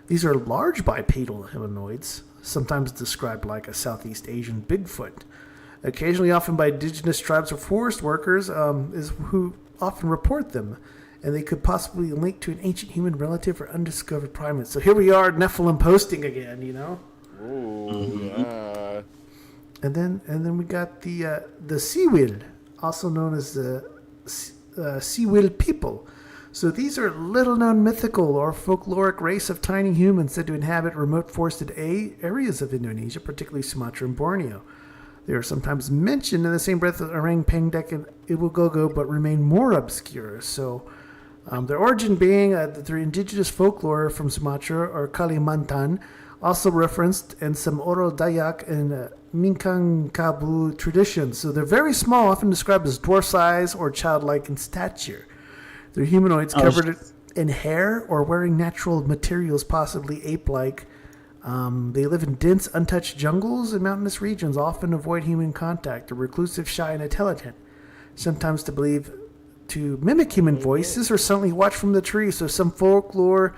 these are large bipedal humanoids, sometimes described like a Southeast Asian Bigfoot. Occasionally, often by indigenous tribes or forest workers, is who often report them, and they could possibly link to an ancient human relative or undiscovered primate. So here we are, Nephilim posting again, Ooh, yeah. And then we got the Siwil, also known as the Siwil people. So these are little-known mythical or folkloric race of tiny humans said to inhabit remote forested areas of Indonesia, particularly Sumatra and Borneo. They are sometimes mentioned in the same breath as Orang Pendek and Ibugogo, but remain more obscure. So their origin being their indigenous folklore from Sumatra or Kalimantan, also referenced in some oral Dayak and Minangkabau traditions. So they're very small, often described as dwarf size or childlike in stature. They're humanoids covered in hair or wearing natural materials, possibly ape-like. They live in dense, untouched jungles and mountainous regions, often avoid human contact. They're reclusive, shy, and intelligent. Sometimes to mimic human voices or suddenly watch from the trees. So some folklore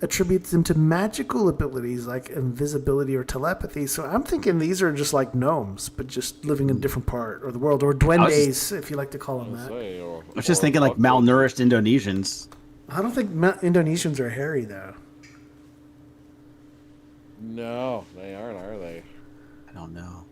attributes them to magical abilities like invisibility or telepathy. So I'm thinking these are just like gnomes, but just living in a different part of the world, or duendes, if you like to call them that. I was just thinking like malnourished Indonesians. I don't think Indonesians are hairy, though. No, they aren't, are they? I don't know.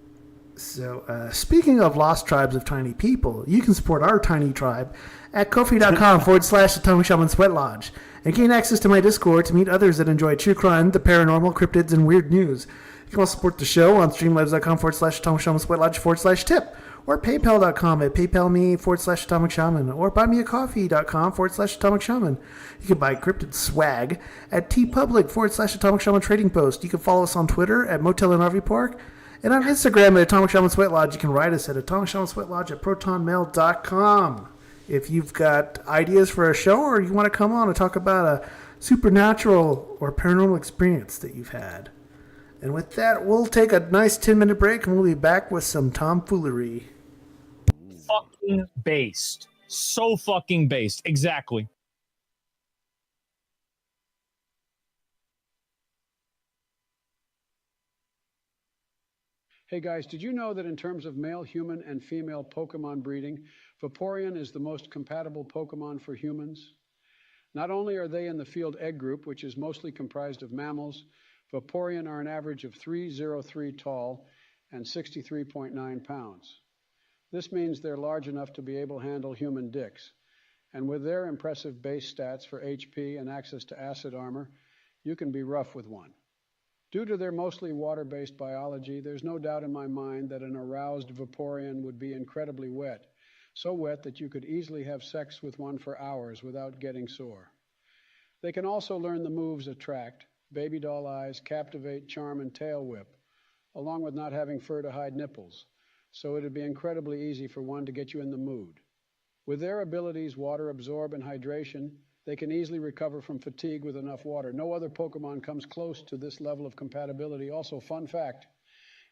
So, speaking of lost tribes of tiny people, you can support our tiny tribe at Ko-fi.com/Atomic Shaman Sweat Lodge and gain access to my Discord to meet others that enjoy true crime, the paranormal, cryptids, and weird news. You can also support the show on streamlabs.com/Atomic Shaman Sweat Lodge/tip or paypal.com at paypalme/Atomic Shaman or buymeacoffee.com/Atomic Shaman. You can buy cryptid swag at tpublic/Atomic Shaman Trading Post. You can follow us on Twitter at Motel and RV Park. And on Instagram at Atomic Shaman Sweat Lodge. You can write us at Atomic Shaman Sweat Lodge at protonmail.com. if you've got ideas for a show or you want to come on and talk about a supernatural or paranormal experience that you've had. And with that, we'll take a nice 10-minute break and we'll be back with some tomfoolery. Fucking based. So fucking based. Exactly. Hey guys, did you know that in terms of male human and female Pokemon breeding, Vaporeon is the most compatible Pokemon for humans? Not only are they in the field egg group, which is mostly comprised of mammals, Vaporeon are an average of 303 tall and 63.9 pounds. This means they're large enough to be able to handle human dicks. And with their impressive base stats for HP and access to acid armor, you can be rough with one. Due to their mostly water-based biology, there's no doubt in my mind that an aroused Vaporeon would be incredibly wet, so wet that you could easily have sex with one for hours without getting sore. They can also learn the moves Attract, Baby Doll Eyes, Captivate, Charm, and Tail Whip, along with not having fur to hide nipples, so it'd be incredibly easy for one to get you in the mood. With their abilities Water Absorb and Hydration, they can easily recover from fatigue with enough water. No other Pokemon comes close to this level of compatibility. Also, fun fact,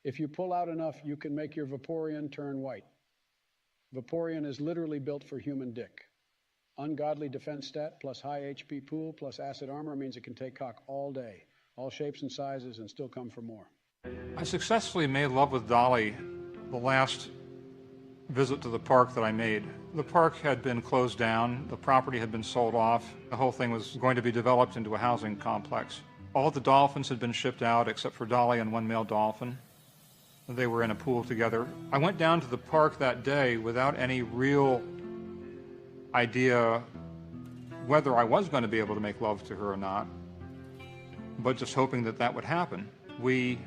if you pull out enough, you can make your Vaporeon turn white. Vaporeon is literally built for human dick. Ungodly defense stat plus high HP pool plus acid armor means it can take cock all day, all shapes and sizes, and still come for more. I successfully made love with Dolly the last visit to the park that I made. The park had been closed down, the property had been sold off, the whole thing was going to be developed into a housing complex. All the dolphins had been shipped out except for Dolly and one male dolphin. They were in a pool together. I went down to the park that day without any real idea whether I was going to be able to make love to her or not, but just hoping that that would happen. We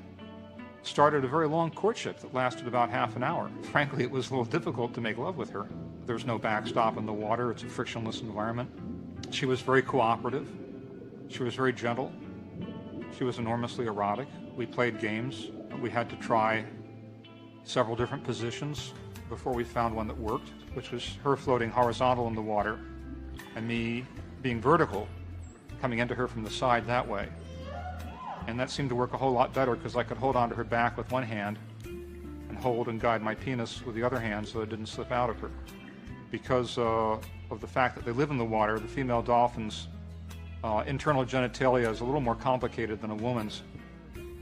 started a very long courtship that lasted about half an hour. Frankly, it was a little difficult to make love with her. There's no backstop in the water. It's a frictionless environment. She was very cooperative. She was very gentle. She was enormously erotic. We played games. We had to try several different positions before we found one that worked, which was her floating horizontal in the water and me being vertical, coming into her from the side that way. And that seemed to work a whole lot better because I could hold onto her back with one hand and hold and guide my penis with the other hand so it didn't slip out of her. Because of the fact that they live in the water, the female dolphin's internal genitalia is a little more complicated than a woman's.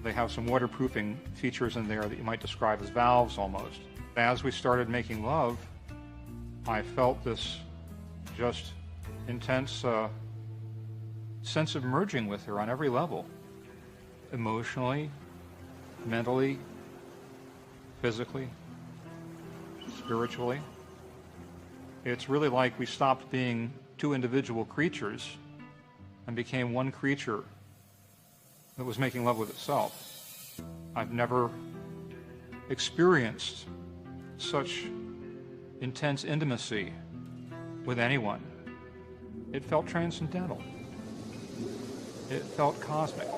They have some waterproofing features in there that you might describe as valves almost. As we started making love, I felt this just intense sense of merging with her on every level. Emotionally, mentally, physically, spiritually. It's really like we stopped being two individual creatures and became one creature that was making love with itself. I've never experienced such intense intimacy with anyone. It felt transcendental. It felt cosmic.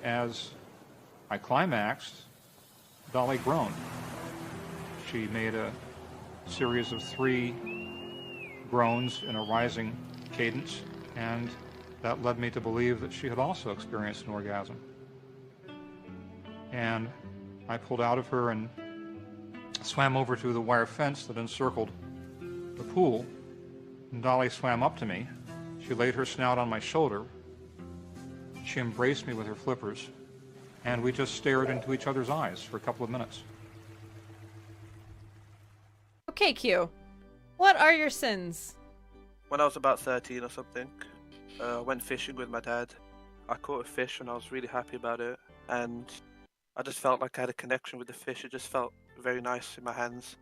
As I climaxed, Dolly groaned. She made a series of 3 groans in a rising cadence, and that led me to believe that she had also experienced an orgasm. And I pulled out of her and swam over to the wire fence that encircled the pool, and Dolly swam up to me. She laid her snout on my shoulder. She embraced me with her flippers, and we just stared into each other's eyes for a couple of minutes. Okay, Q. What are your sins? When I was about 13 or something, I went fishing with my dad. I caught a fish and I was really happy about it, and I just felt like I had a connection with the fish. It just felt very nice in my hands.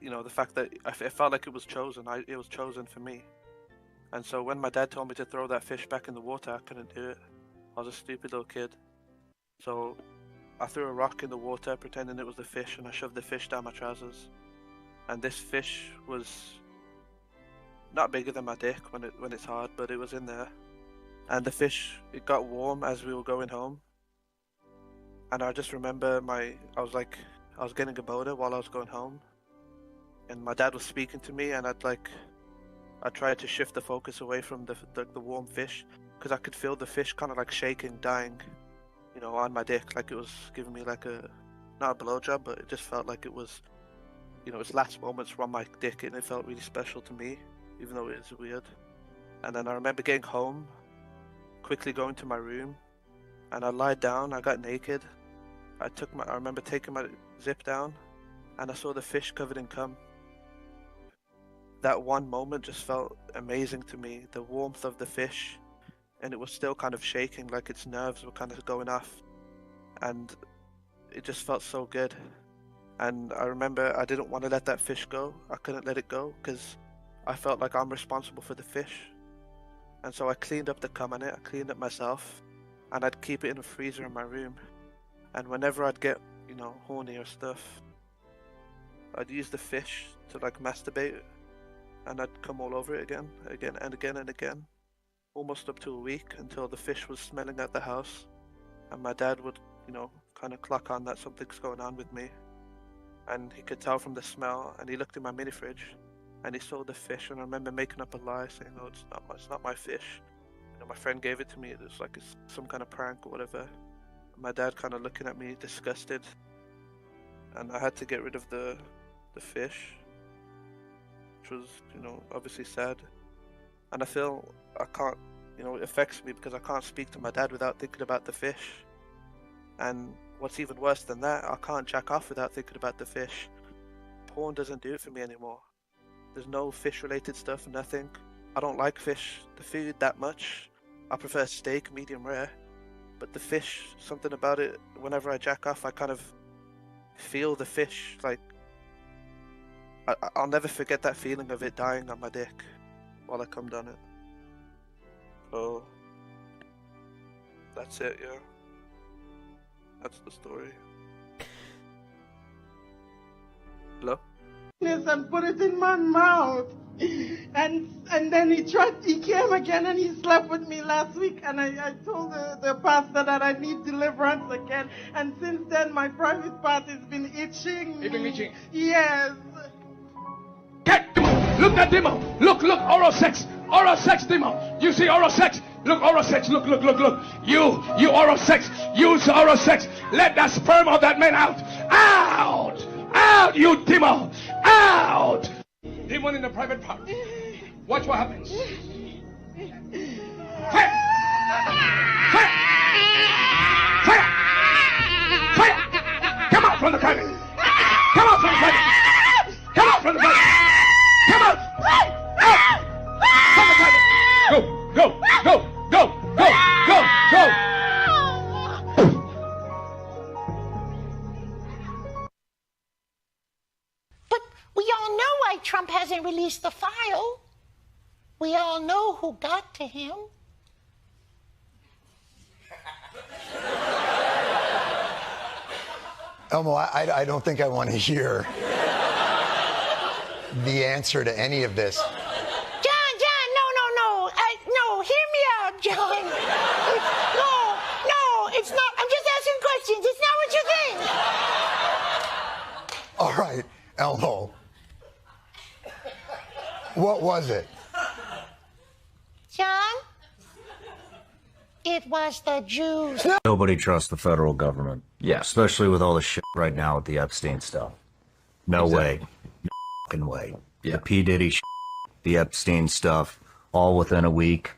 You know, the fact that it felt like it was chosen. It was chosen for me. And so when my dad told me to throw that fish back in the water, I couldn't do it. I was a stupid little kid. So I threw a rock in the water pretending it was the fish, and I shoved the fish down my trousers. And this fish was not bigger than my dick when it's hard, but it was in there. And the fish, it got warm as we were going home. And I just remember I was getting a boner while I was going home. and my dad was speaking to me, and I tried to shift the focus away from the warm fish, because I could feel the fish kind of like shaking, dying, you know, on my dick, like it was giving me like not a blowjob, but it just felt like it was, you know, its last moments were on my dick, and it felt really special to me, even though it is weird. And then I remember getting home, quickly going to my room, and I lied down, I got naked. I remember taking my zip down, and I saw the fish covered in cum. That one moment just felt amazing to me, the warmth of the fish, and it was still kind of shaking, like its nerves were kind of going off, and it just felt so good. And I remember I didn't want to let that fish go. I couldn't let it go because I felt like I'm responsible for the fish. And so I cleaned up the cum on it, I cleaned it myself, and I'd keep it in a freezer in my room. And whenever I'd get, you know, horny or stuff, I'd use the fish to like masturbate, and I'd come all over it again and again, almost up to a week, until the fish was smelling at the house, and my dad would, you know, kind of clock on that something's going on with me, and he could tell from the smell, and he looked in my mini fridge, and he saw the fish, and I remember making up a lie, saying, "No, it's not my fish. You know, my friend gave it to me. It was like some kind of prank or whatever." And my dad kind of looking at me, disgusted, and I had to get rid of the fish, which was, you know, obviously sad. And I feel I can't, you know, it affects me because I can't speak to my dad without thinking about the fish. And what's even worse than that, I can't jack off without thinking about the fish. Porn doesn't do it for me anymore. There's no fish-related stuff, nothing. I don't like fish, the food, that much. I prefer steak, medium rare. But the fish, something about it, whenever I jack off, I kind of feel the fish, like... I'll never forget that feeling of it dying on my dick while I cummed on it. So... that's it, yeah. That's the story. Hello? And put it in my mouth, and then he came again and he slept with me last week, and I told the pastor that I need deliverance again, and since then my private part has been itching. It's been itching? Yes. Look at demon. Look, oral sex demon. You see oral sex? Look, oral sex. Look. You oral sex. Use oral sex. Let that sperm of that man out. Out, you demon. Out. Demon in the private part. Watch what happens. Fire. Come out from the private. Come out from the private. Come out from the private. Come out! Out! From the private! Go! But we all know why Trump hasn't released the file. We all know who got to him. Elmo, I don't think I want to hear the answer to any of this. John, no, hear me out, John. No, it's not. I'm just asking questions. It's not what you think. All right, Elmo. What was it? John? It was the Jews. Nobody trusts the federal government. Yeah. Especially with all the shit right now with the Epstein stuff. No way. No fucking way. Yeah. The P. Diddy shit, the Epstein stuff, all within a week.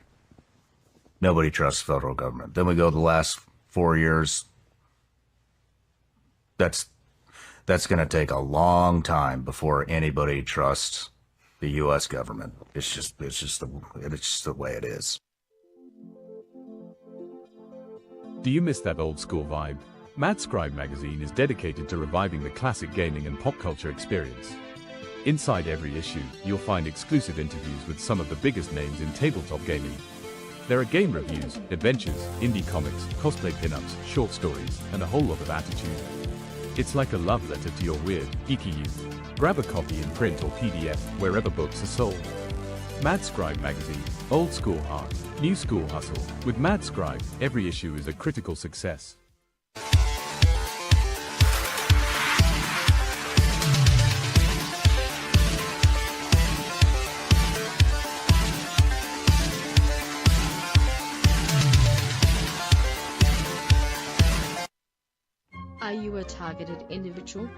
Nobody trusts the federal government. Then we go the last 4 years. That's going to take a long time before anybody trusts the U.S. government. It's just the way it is. Do you miss that old school vibe? Mad Scribe magazine is dedicated to reviving the classic gaming and pop culture experience. Inside every issue, you'll find exclusive interviews with some of the biggest names in tabletop gaming. There are game reviews, adventures, indie comics, cosplay pinups, short stories, and a whole lot of attitude. It's like a love letter to your weird, geeky youth. Grab a copy in print or PDF wherever books are sold. Mad Scribe magazine, old school heart, new school hustle. With Mad Scribe, every issue is a critical success. Are you a targeted individual?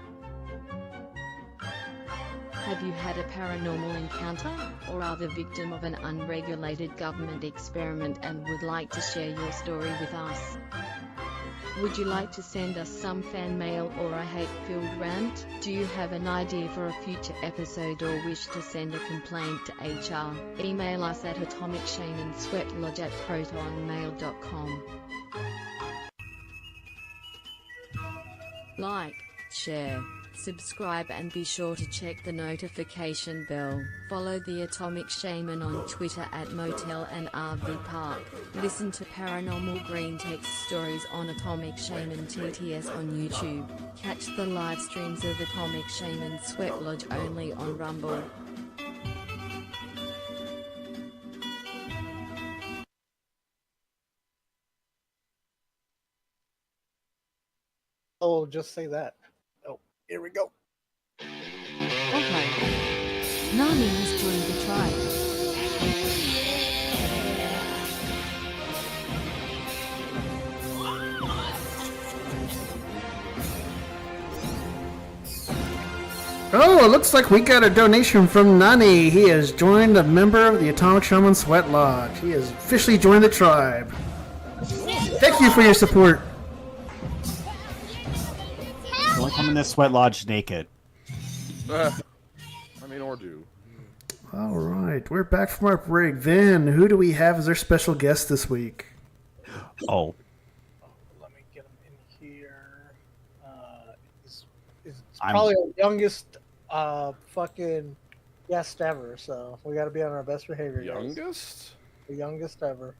Have you had a paranormal encounter, or are the victim of an unregulated government experiment and would like to share your story with us? Would you like to send us some fan mail or a hate-filled rant? Do you have an idea for a future episode or wish to send a complaint to HR? Email us at atomicshaneandsweatlodge@protonmail.com. Like, share, subscribe and be sure to check the notification bell. Follow the Atomic Shaman on Twitter at Motel and RV Park. Listen to Paranormal Green Text Stories on Atomic Shaman TTS on YouTube. Catch the live streams of Atomic Shaman Sweat Lodge only on Rumble. Oh, just say that. Oh, here we go. Okay. Nani has joined the tribe. Oh, it looks like we got a donation from Nani. He has joined a member of the Atomic Shaman Sweat Lodge. He has officially joined the tribe. Thank you for your support. Don't come in this sweat lodge naked. I mean, or do. All right, we're back from our break. Then, who do we have as our special guest this week? Oh. Let me get him in here. He's probably our youngest fucking guest ever, so we got to be on our best behavior. Youngest? Guys. The youngest ever.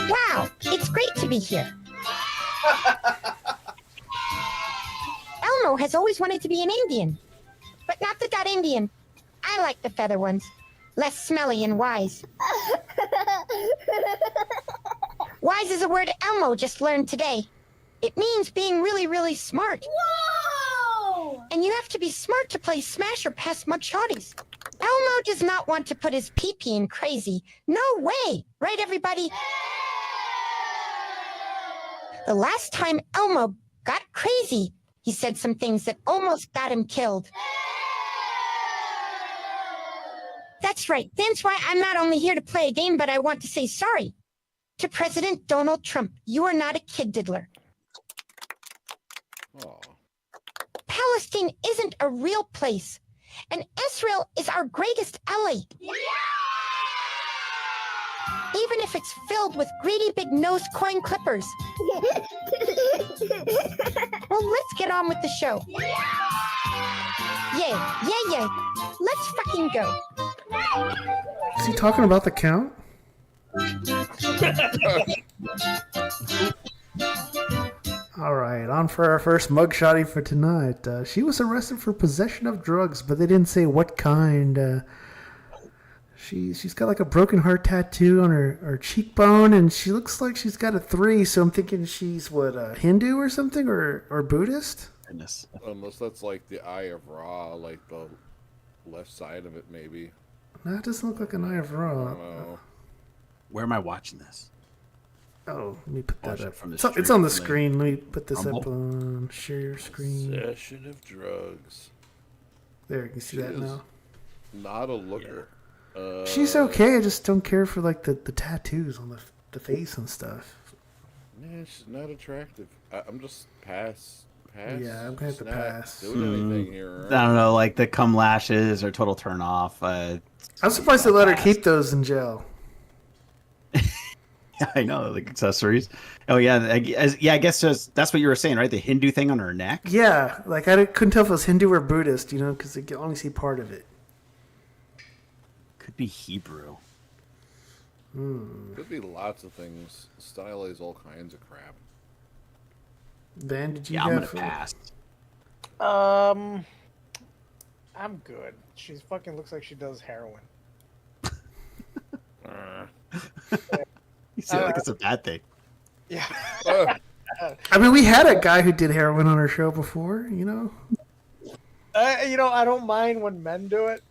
Wow, it's great to be here. Elmo has always wanted to be an Indian, but not the dot Indian. I like the feather ones, less smelly and wise. Wise is a word Elmo just learned today. It means being really, really smart. Whoa! And you have to be smart to play Smash or pass mud shotties. Elmo does not want to put his pee-pee in crazy. No way! Right, everybody? The last time Elmo got crazy, he said some things that almost got him killed. That's right. That's why I'm not only here to play a game, but I want to say sorry to President Donald Trump. You are not a kid diddler. Palestine isn't a real place, and Israel is our greatest ally. Even if it's filled with greedy big-nosed coin clippers. Well, let's get on with the show. Yeah. Let's fucking go. Is he talking about the count? All right, on for our first mugshotty for tonight. She was arrested for possession of drugs, but they didn't say what kind. She's got like a broken heart tattoo on her cheekbone, and she looks like she's got a 3, so I'm thinking she's, Hindu or something, or Buddhist? Goodness. Unless that's like the Eye of Ra, like the left side of it, maybe. No, it doesn't look like an Eye of Ra. Where am I watching this? Oh, let me put that Watch up. it from the It's on the stream. screen. Let me put this up Rumble. on share your screen. Possession of drugs. There, you can see that now. Not a looker. She's okay. I just don't care for like the tattoos on the face and stuff. Yeah, she's not attractive. I'm just pass. Yeah, I'm gonna have to Not pass. doing anything here. I don't know, like the cum lashes or total turn off. I'm surprised they let her keep those in jail. I know, like accessories. Oh yeah, I guess that's what you were saying, right? The Hindu thing on her neck. Yeah, like I couldn't tell if it was Hindu or Buddhist, because you can only see part of it. Could be Hebrew. Could be lots of things. Stylize all kinds of crap. Ben, did you? Yeah, I'm gonna pass. I'm good. She fucking looks like she does heroin. You say like it's a bad thing. Yeah. God. I mean, we had a guy who did heroin on our show before, you know? I don't mind when men do it.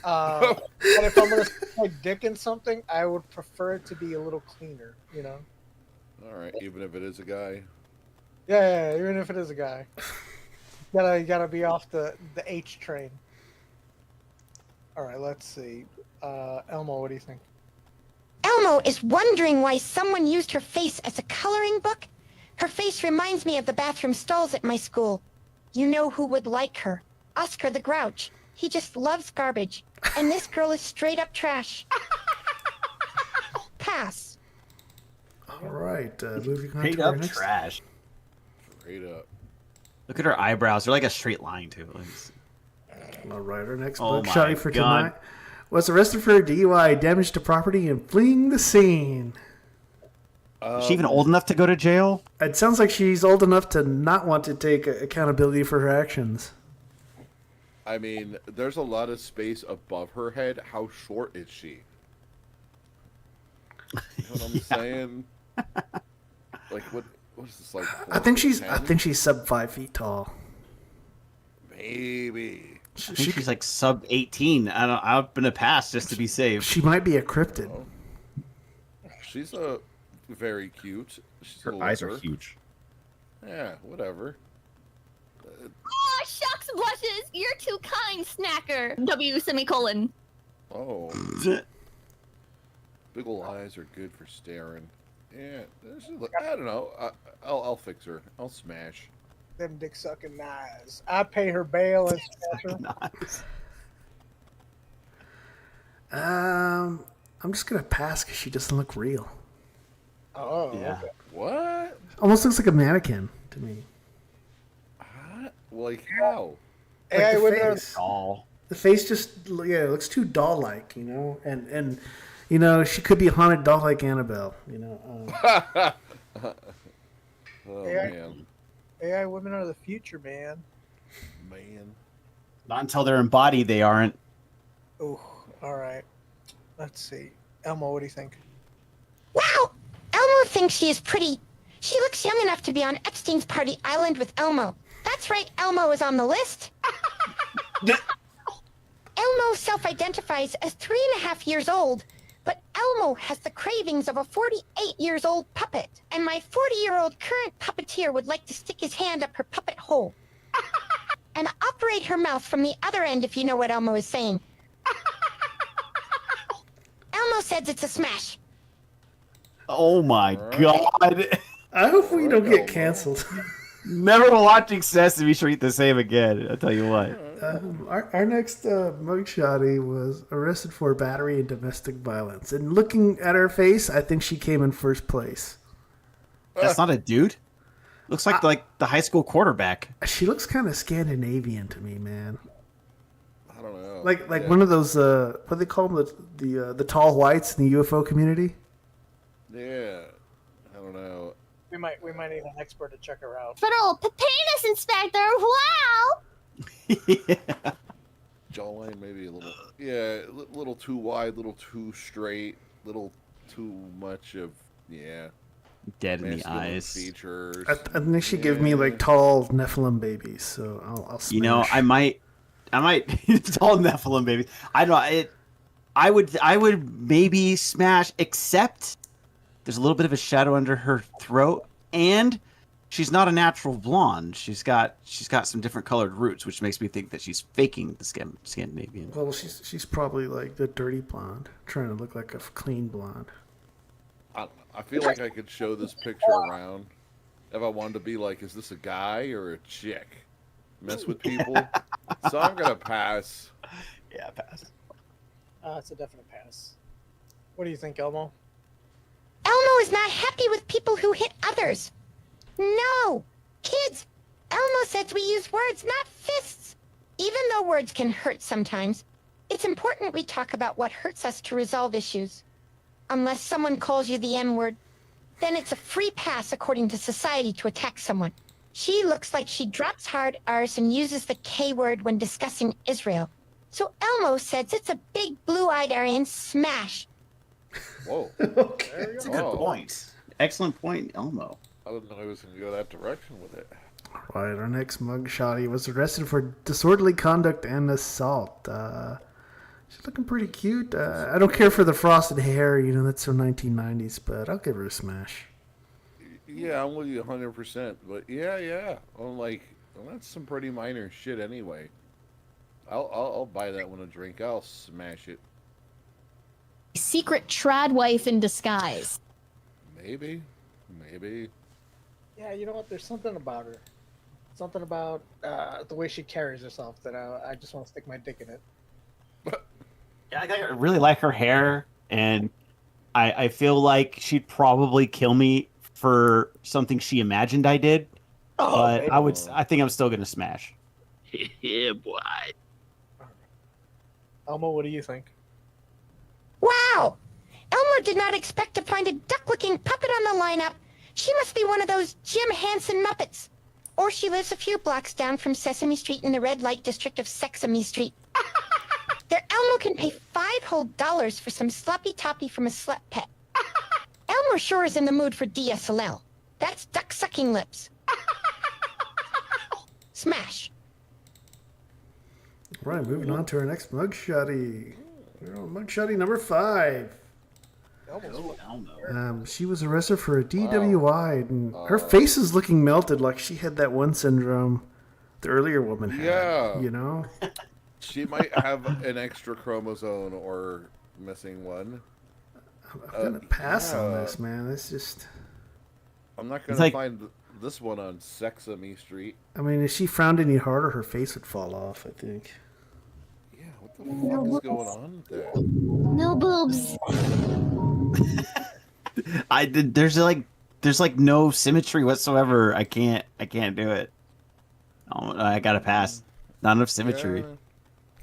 But if I'm going to stick my dick in something, I would prefer it to be a little cleaner, you know? All right, even if it is a guy. Yeah, even if it is a guy. You gotta be off the H train. All right, let's see. Elmo, what do you think? Elmo is wondering why someone used her face as a coloring book. Her face reminds me of the bathroom stalls at my school. You know who would like her? Oscar the Grouch. He just loves garbage. And this girl is straight up trash. Pass. All right, moving on Straight to our up next. trash. Straight up. Look at her eyebrows. They're like a straight line, too. All right, our next Oh bookshotty my for God. tonight was arrested for DUI, damage to property, and fleeing the scene. Is she even old enough to go to jail? It sounds like she's old enough to not want to take accountability for her actions. I mean, there's a lot of space above her head. How short is she? You know what I'm saying? Like, what is this, like? I think she's 4'10"? sub 5 feet tall. Maybe. I think she's like sub 18. I'm gonna pass just to be safe. She might be a cryptid. She's very cute. She's Her a eyes are looker. huge. Yeah, whatever. Oh, shucks blushes. You're too kind, snacker. W semicolon. Oh. Big ol' eyes are good for staring. Yeah, I don't know. I'll fix her. I'll smash. Them dick sucking knives. I pay her bail and smash her. I'm just gonna pass because she doesn't look real. Oh, yeah. Okay. What? Almost looks like a mannequin to me. Like how? Like AI the women are face. The face just looks too doll-like, you know, and you know she could be a haunted doll like Annabelle, you know. Oh AI, man. AI women are the future, man. Man. Not until they're embodied, they aren't. Oh, all right. Let's see. Elmo, what do you think? Wow! Elmo thinks she is pretty. She looks young enough to be on Epstein's party island with Elmo. That's right, Elmo is on the list. Elmo self-identifies as 3.5 years old, but Elmo has the cravings of a 48-years-old puppet, and my 40-year-old current puppeteer would like to stick his hand up her puppet hole and operate her mouth from the other end, if you know what Elmo is saying. Elmo says it's a smash. Oh my God. I hope we don't get canceled. Never watching Sesame Street the same again. I'll tell you what. Our next mugshotty was arrested for battery and domestic violence. And looking at her face, I think she came in first place. That's not a dude. Looks like the high school quarterback. She looks kind of Scandinavian to me, man. I don't know. Like one of those what do they call them, the tall whites in the UFO community. Yeah. I don't know. We might need an expert to check her out. Federal penis inspector. Wow. Jawline maybe a little. Yeah, a little too wide, little too straight, little too much of dead in the masculine eyes. features. I think she give me like tall Nephilim babies, so I'll smash. You know, I might tall Nephilim baby. I don't. I would maybe smash, except there's a little bit of a shadow under her throat, and she's not a natural blonde. She's got some different colored roots, which makes me think that she's faking the Scandinavian. Well, she's probably like the dirty blonde, trying to look like a clean blonde. I feel like I could show this picture around if I wanted to be like, is this a guy or a chick? Mess with people. So I'm gonna pass. Yeah, pass. It's a definite pass. What do you think, Elmo? Elmo is not happy with people who hit others. No! Kids, Elmo says we use words, not fists. Even though words can hurt sometimes, it's important we talk about what hurts us to resolve issues. Unless someone calls you the N-word, then it's a free pass according to society to attack someone. She looks like she drops hard R's and uses the K-word when discussing Israel. So Elmo says it's a big blue-eyed Aryan smash. Whoa. Okay. That's a good point. Excellent point, Elmo. didn't know I was going to go that direction with it. Right, our next mugshot, he was arrested for disorderly conduct and assault. She's looking pretty cute. I don't care for the frosted hair, that's so 1990s, but I'll give her a smash. Yeah, I'm with you 100%. But yeah. I'm like, that's some pretty minor shit anyway. I'll buy that one a drink. I'll smash it. Secret trad wife in disguise. Maybe. Yeah, you know what? There's something about her. Something about the way she carries herself that I just want to stick my dick in it. Yeah, I really like her hair, and I feel like she'd probably kill me for something she imagined I did. But I think I'm still gonna smash. Yeah, boy. Elmo, what do you think? Wow! Elmo did not expect to find a duck-looking puppet on the lineup. She must be one of those Jim Henson Muppets. Or she lives a few blocks down from Sesame Street in the red light district of Sexamy Street. Their Elmo can pay $5 whole for some sloppy toppy from a slut pet. Elmo sure is in the mood for DSLL. That's duck-sucking lips. Smash. Right, moving on to our next mugshotty. We're on mugshotty number 5. She was arrested for a DWI, and her face is looking melted like she had that one syndrome the earlier woman had. Yeah. She might have an extra chromosome or missing one. I'm going to pass on this, man. It's just... I'm not going to find this one on Sexamy Street. I mean, if she frowned any harder, her face would fall off, I think. Yeah, what the fuck is going on there? No boobs. There's no symmetry whatsoever. I can't do it. I gotta pass. Not enough symmetry. Yeah,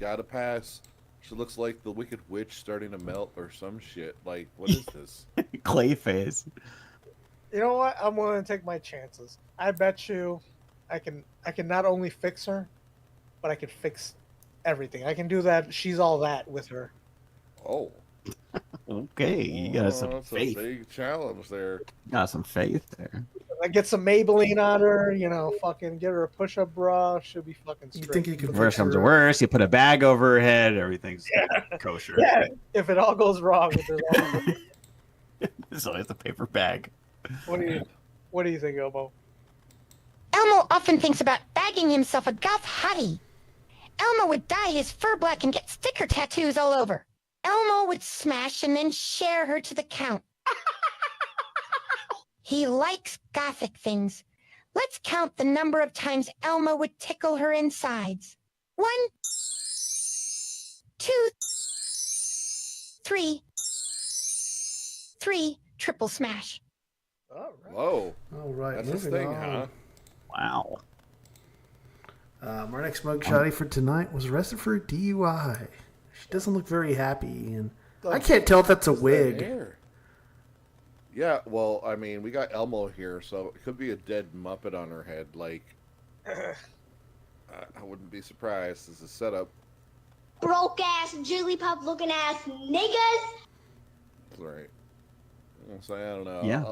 gotta pass. She looks like the Wicked Witch starting to melt or some shit. Like, what is this? Clay face. You know what? I'm willing to take my chances. I bet you I can not only fix her, but I can fix everything. I can do that. She's all that with her. Oh. Okay, you got some that's faith. A big challenge there. Got some faith there. I get some Maybelline on her, fucking get her a push-up bra. She'll be fucking straight. You think you could Worst comes to worst, you put a bag over her head, everything's kosher. Yeah, if it all goes wrong with her. It's always a paper bag. What do you think, Elmo? Elmo often thinks about bagging himself a goth hottie. Elmo would dye his fur black and get sticker tattoos all over. Elmo would smash and then share her to the count. He likes gothic things. Let's count the number of times Elmo would tickle her insides. 1, 2, 3. 3, triple smash. Whoa. All right, that's his moving thing, on. huh? Wow. Our next mugshotty for tonight was arrested for a DUI. She doesn't look very happy, and I can't tell if that's a wig. Yeah, well, I mean, we got Elmo here, so it could be a dead Muppet on her head. Like, I wouldn't be surprised. This is a setup. Broke ass, jigglypuff looking ass niggas. Right. So I don't know. Yeah.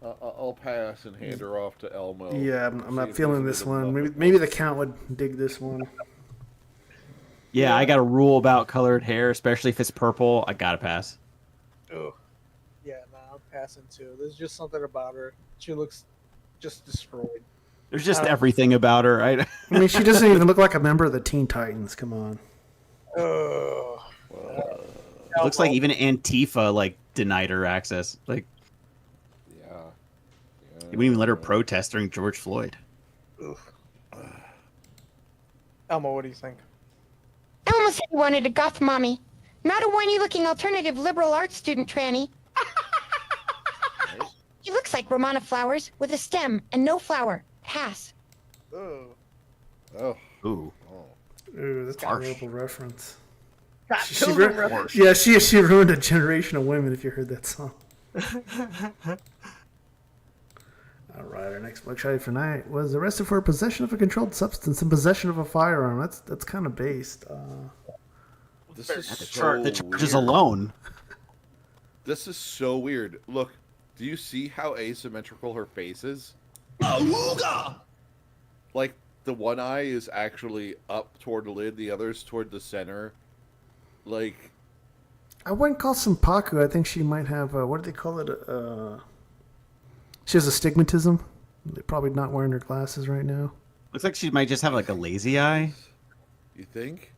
I'll pass and hand her off to Elmo. Yeah, I'm not feeling this one. Maybe the count would dig this one. Yeah, I got a rule about colored hair, especially if it's purple. I gotta pass. Oh. Yeah, I'm passing too. There's just something about her. She looks just destroyed. There's just everything about her. I mean, she doesn't even look like a member of the Teen Titans. Come on. It looks like even Antifa denied her access. They wouldn't even let her protest during George Floyd. Elmo, what do you think? Elmo said he wanted a goth mommy, not a whiny-looking alternative liberal arts student tranny. He looks like Romana Flowers with a stem and no flower. Pass. Oh. Ooh. Ooh, that's harsh. a horrible reference. She ruined a generation of women if you heard that song. All right, our next mugshot for tonight was arrested for possession of a controlled substance and possession of a firearm. That's kind of based. This is the charges alone. This is so weird. Look, Do you see how asymmetrical her face is? Awooga! Like, the one eye is actually up toward the lid, the other's toward the center. Like... I wouldn't call Senpaku. I think she might have, what do they call it? She has astigmatism. They're probably not wearing her glasses right now. Looks like she might just have like a lazy eye. You think?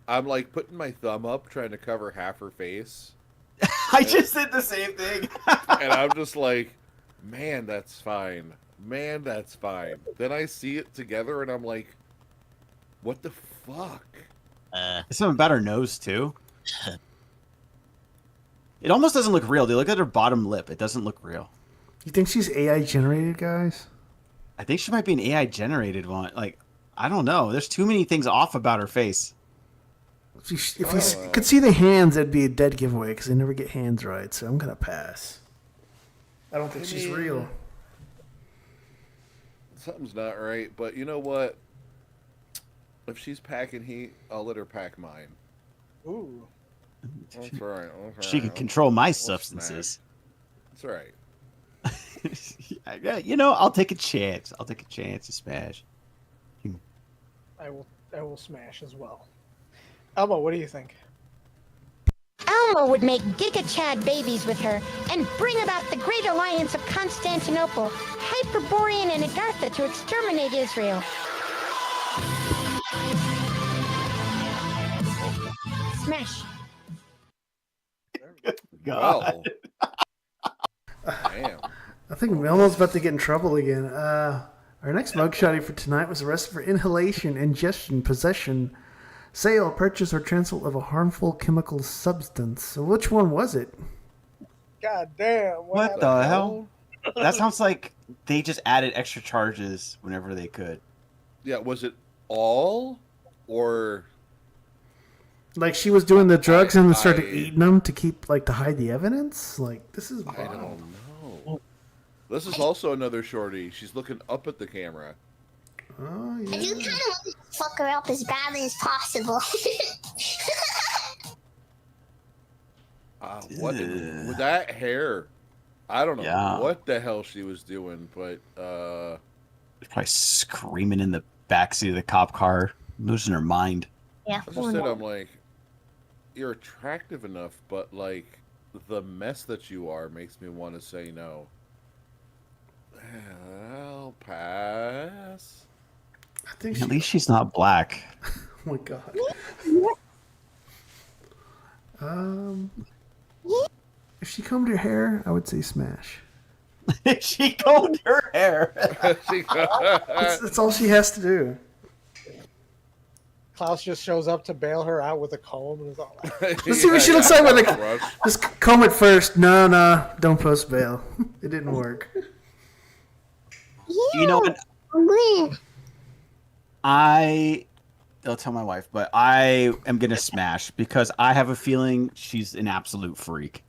I'm like putting my thumb up trying to cover half her face. I just did the same thing. And I'm just like, man, that's fine. Man, that's fine. Then I see it together and I'm like, what the fuck? There's something about her nose too. It almost doesn't look real. They look at her bottom lip. It doesn't look real. You think she's AI generated, guys? I think she might be an AI generated one. Like, I don't know. There's too many things off about her face. If you could see the hands, it'd be a dead giveaway because they never get hands right. So I'm gonna pass. I don't think she's real. Something's not right, but you know what? If she's packing heat, I'll let her pack mine. Ooh. That's right. She can control my substances. That's right. You know, I'll take a chance. I'll take a chance to smash. I will smash as well. Elmo, what do you think? Elmo would make Giga Chad babies with her and bring about the Great Alliance of Constantinople, Hyperborean and Agartha to exterminate Israel. Smash. God. Damn. I think Melmo's about to get in trouble again. Our next mugshotty for tonight was arrested for inhalation, ingestion, possession, sale, purchase, or transfer of a harmful chemical substance. So which one was it? God damn. What the hell? That sounds like they just added extra charges whenever they could. Yeah, was it all? Or... Like she was doing the drugs and then started eating them to keep, like, to hide the evidence? Like, this is wild. I don't know. This is also another shorty. She's looking up at the camera. Oh, I do kind of want to fuck her up as badly as possible. What with that hair? I don't know what the hell she was doing, but probably screaming in the backseat of the cop car, losing her mind. Yeah. I just said, I'm like, you're attractive enough, but like the mess that you are makes me want to say no. I'll pass. I think At least she's not black. Oh my god. If she combed her hair, I would say smash. She combed her hair. That's all she has to do. Klaus just shows up to bail her out with a comb and is all like, Let's see what she looks like when they just comb it first. No, don't post bail. It didn't work. You know what? I'll tell my wife, but I am gonna smash because I have a feeling she's an absolute freak.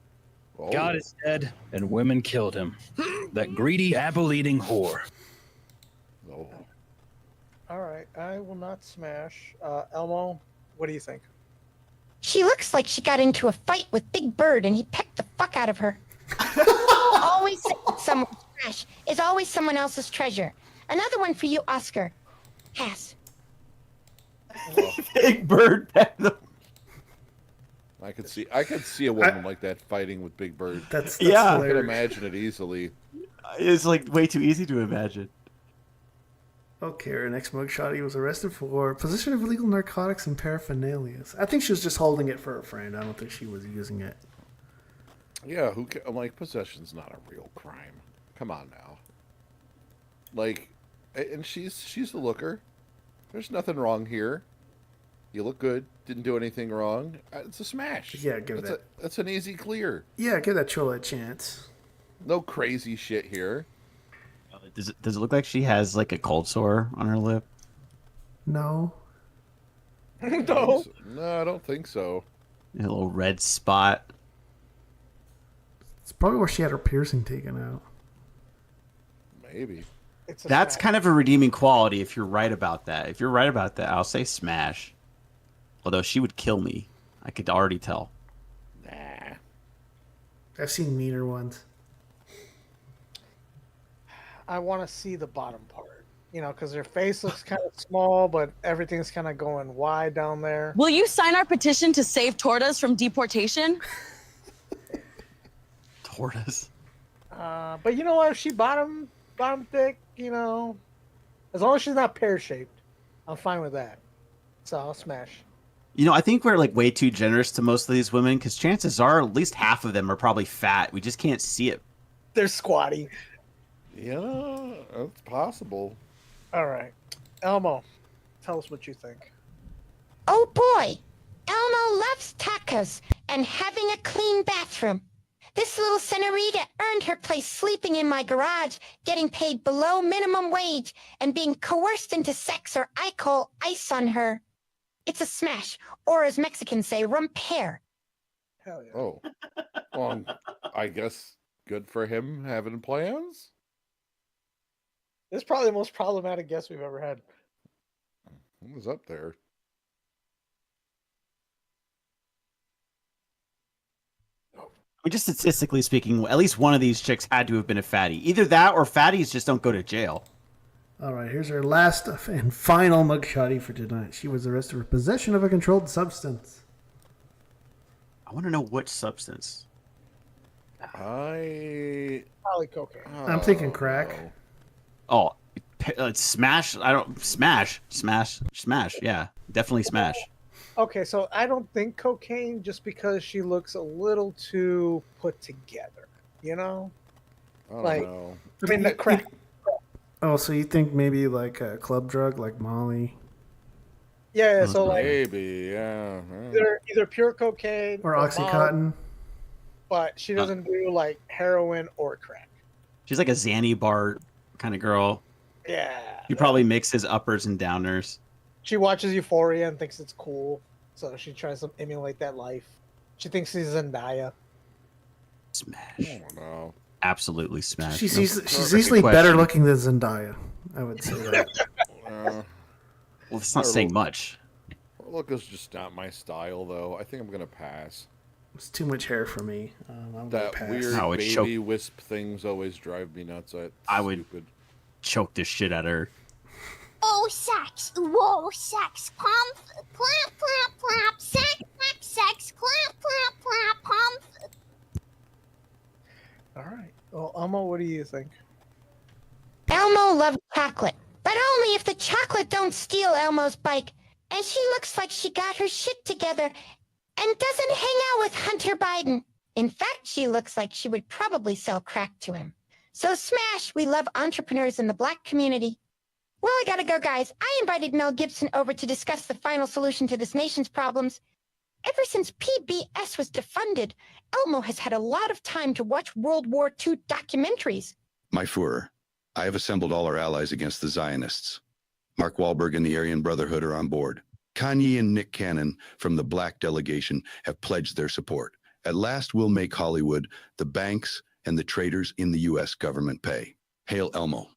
God is dead, and women killed him. That greedy, apple-eating whore. all right, I will not smash. Elmo, what do you think? She looks like she got into a fight with Big Bird and he pecked the fuck out of her. Always someone's trash is always someone else's treasure. Another one for you, Oscar. Pass. Big Bird pecked them. I could see a woman like that fighting with Big Bird. That's yeah. I can imagine it easily. It's like way too easy to imagine. Okay, our next mugshotty was arrested for possession of illegal narcotics and paraphernalia. I think she was just holding it for a friend. I don't think she was using it. Yeah, I'm like, possession's not a real crime. Come on now. Like, and she's the looker. There's nothing wrong here. You look good. Didn't do anything wrong. It's a smash. Yeah, give that. That's an easy clear. Yeah, give that troll a chance. No crazy shit here. Does it look like she has like a cold sore on her lip? No. No. No, I don't think so. A little red spot. It's probably where she had her piercing taken out. Maybe. That's kind of a redeeming quality if you're right about that. If you're right about that, I'll say smash. Although she would kill me. I could already tell. Nah. I've seen meaner ones. I want to see the bottom part. You know, because her face looks kind of small, but everything's kind of going wide down there. Will you sign our petition to save tortas from deportation? Tortas. But you know what? If she bottom thick, you know, as long as she's not pear shaped, I'm fine with that. So I'll smash. You know, I think we're like way too generous to most of these women because chances are at least half of them are probably fat. We just can't see it. They're squatty. Yeah, that's possible. All right. Elmo, tell us what you think. Oh boy, Elmo loves tacos and having a clean bathroom. This little senorita earned her place sleeping in my garage, getting paid below minimum wage, and being coerced into sex, or I call ice on her. It's a smash, or as Mexicans say, romper. Hell yeah. Oh. Well, I guess good for him having plans. This is probably the most problematic guest we've ever had. What was up there? I mean, just statistically speaking, at least one of these chicks had to have been a fatty. Either that or fatties just don't go to jail. All right, here's our last and final mugshotty for tonight. She was arrested for possession of a controlled substance. I want to know which substance. Probably cocaine. I'm thinking crack. Oh, smash. I don't smash. Yeah, definitely smash. Okay, so I don't think cocaine just because she looks a little too put together, you know? I don't like, know. I mean, the crack. Oh, so you think maybe like a club drug like Molly? Yeah, so like maybe, yeah. either pure cocaine Or Oxycontin. Molly, but she doesn't do like heroin or crack. She's like a Xanny bar kind of girl. Yeah. She probably mixes uppers and downers. She watches Euphoria and thinks it's cool, so she tries to emulate that life. She thinks she's Zendaya. Smash. Oh, no. Absolutely smash. She's easily better looking than Zendaya. I would say that. Well, it's not saying much. Her look is just not my style, though. I think I'm gonna pass. It's too much hair for me. I'm gonna That pass. weird I would baby wisp things always drive me nuts. I would choke this shit at her. Oh, sex. Whoa, sex. Pump, clap, clap, clap. Sex, sex, sex. Clap, clap, clap. Pump. All right. Well, Elmo, what do you think? Elmo loves chocolate, but only if the chocolate don't steal Elmo's bike. And she looks like she got her shit together and doesn't hang out with Hunter Biden. In fact, she looks like she would probably sell crack to him. So smash, we love entrepreneurs in the black community. Well, I gotta go, guys. I invited Mel Gibson over to discuss the final solution to this nation's problems. Ever since PBS was defunded, Elmo has had a lot of time to watch World War II documentaries. My Führer, I have assembled all our allies against the Zionists. Mark Wahlberg and the Aryan Brotherhood are on board. Kanye and Nick Cannon from the Black delegation have pledged their support. At last, we'll make Hollywood the banks and the traders in the U.S. government pay. Hail Elmo.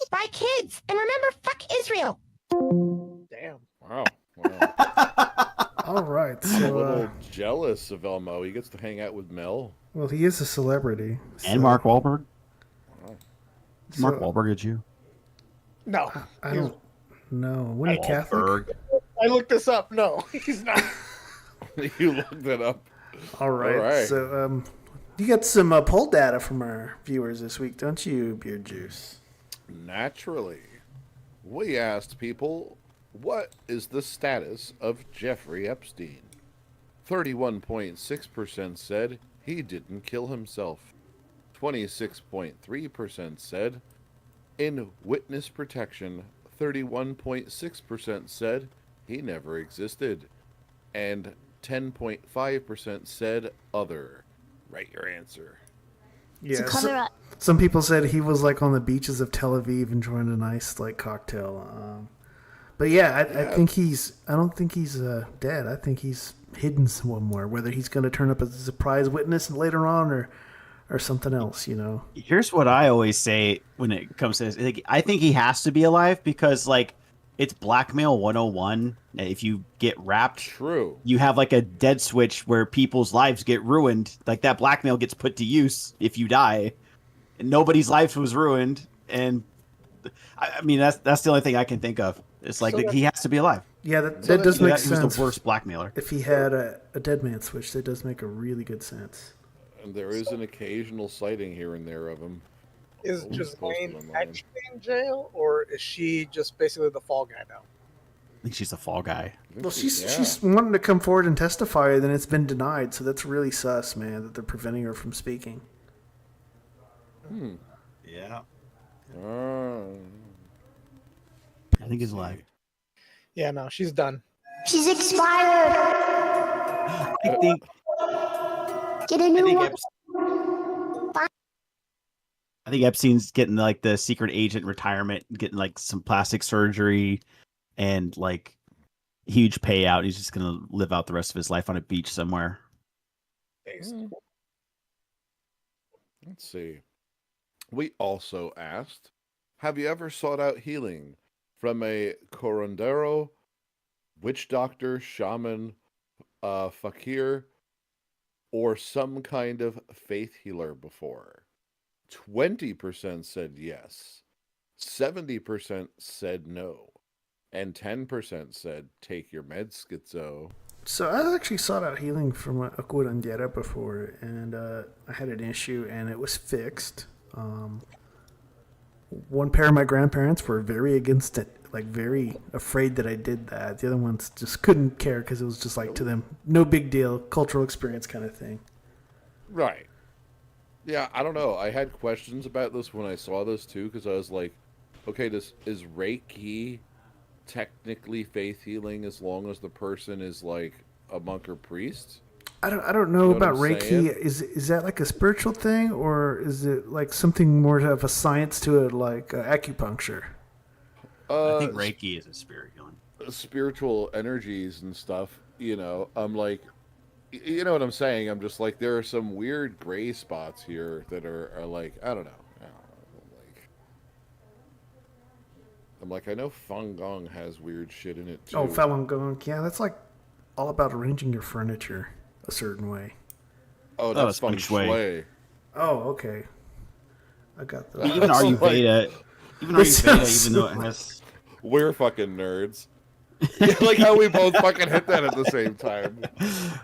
Bye, kids. And remember, fuck Israel. Damn. Wow. All right. I'm a So, little jealous of Elmo. He gets to hang out with Mel. well, he is a celebrity. And Mark Wahlberg. So- Mark Wahlberg at you? No. I don't know. When he Catholic? I looked this up. No, he's not. You looked it up. All right. All right. So, you got some poll data from our viewers this week, don't you, Beard Juice? Naturally. We asked people, what is the status of Jeffrey Epstein? 31.6% said he didn't kill himself. 26.3% said in witness protection. 31.6% said he never existed. And 10.5% said other. Write your answer. Yeah. color up. Some people said he was like on the beaches of Tel Aviv enjoying a nice like cocktail. But yeah, I think he's. I don't think he's dead. I think he's hidden somewhere. Whether he's going to turn up as a surprise witness later on, or something else, you know. Here's what I always say when it comes to this. I think he has to be alive because, like, it's blackmail 101. If you get wrapped, true, you have like a dead switch where people's lives get ruined. Like that blackmail gets put to use if you die. And nobody's life was ruined, and I mean that's the only thing I can think of. It's like he has to be alive. Yeah, that does make sense. He was the worst blackmailer. If he had a dead man switch, that does make a really good sense. And there is an occasional sighting here and there of him. Is Ghislaine actually in jail, or is she just basically the fall guy now? I think she's the fall guy. Well, she's wanting to come forward and testify, and it's been denied. So that's really sus, man, that they're preventing her from speaking. Yeah. I think he's alive. Yeah, no, she's done. She's expired. I think. Get a new one. I think Epstein's getting like the secret agent retirement, getting like some plastic surgery and like huge payout. He's just gonna live out the rest of his life on a beach somewhere. Let's see. We also asked, have you ever sought out healing from a curandero, witch doctor, shaman, fakir, or some kind of faith healer before? 20% said yes, 70% said no, and 10% said take your meds, schizo. So I actually sought out healing from a curandera before, and I had an issue, and it was fixed. One pair of my grandparents were very against it, like very afraid that I did that. The other ones just couldn't care because it was just like to them, no big deal, cultural experience kind of thing. Right. Yeah, I don't know. I had questions about this when I saw this too, because I was like, okay, is Reiki technically faith healing as long as the person is like a monk or priest? I don't know about Reiki. Is that like a spiritual thing, or is it like something more of a science to it, like acupuncture? I think Reiki is a spirit healing. Spiritual energies and stuff. You know, I'm like, you know what I'm saying? I'm just like, there are some weird gray spots here that are like, I don't know. I'm like, I know Feng Gong has weird shit in it too. Oh, Falun Gong. Yeah, that's like all about arranging your furniture a certain way. Oh, that's Feng Shui. Oh, okay. I got that. Even Ayurveda, even though it has... We're fucking nerds. Yeah, like how we both fucking hit that at the same time.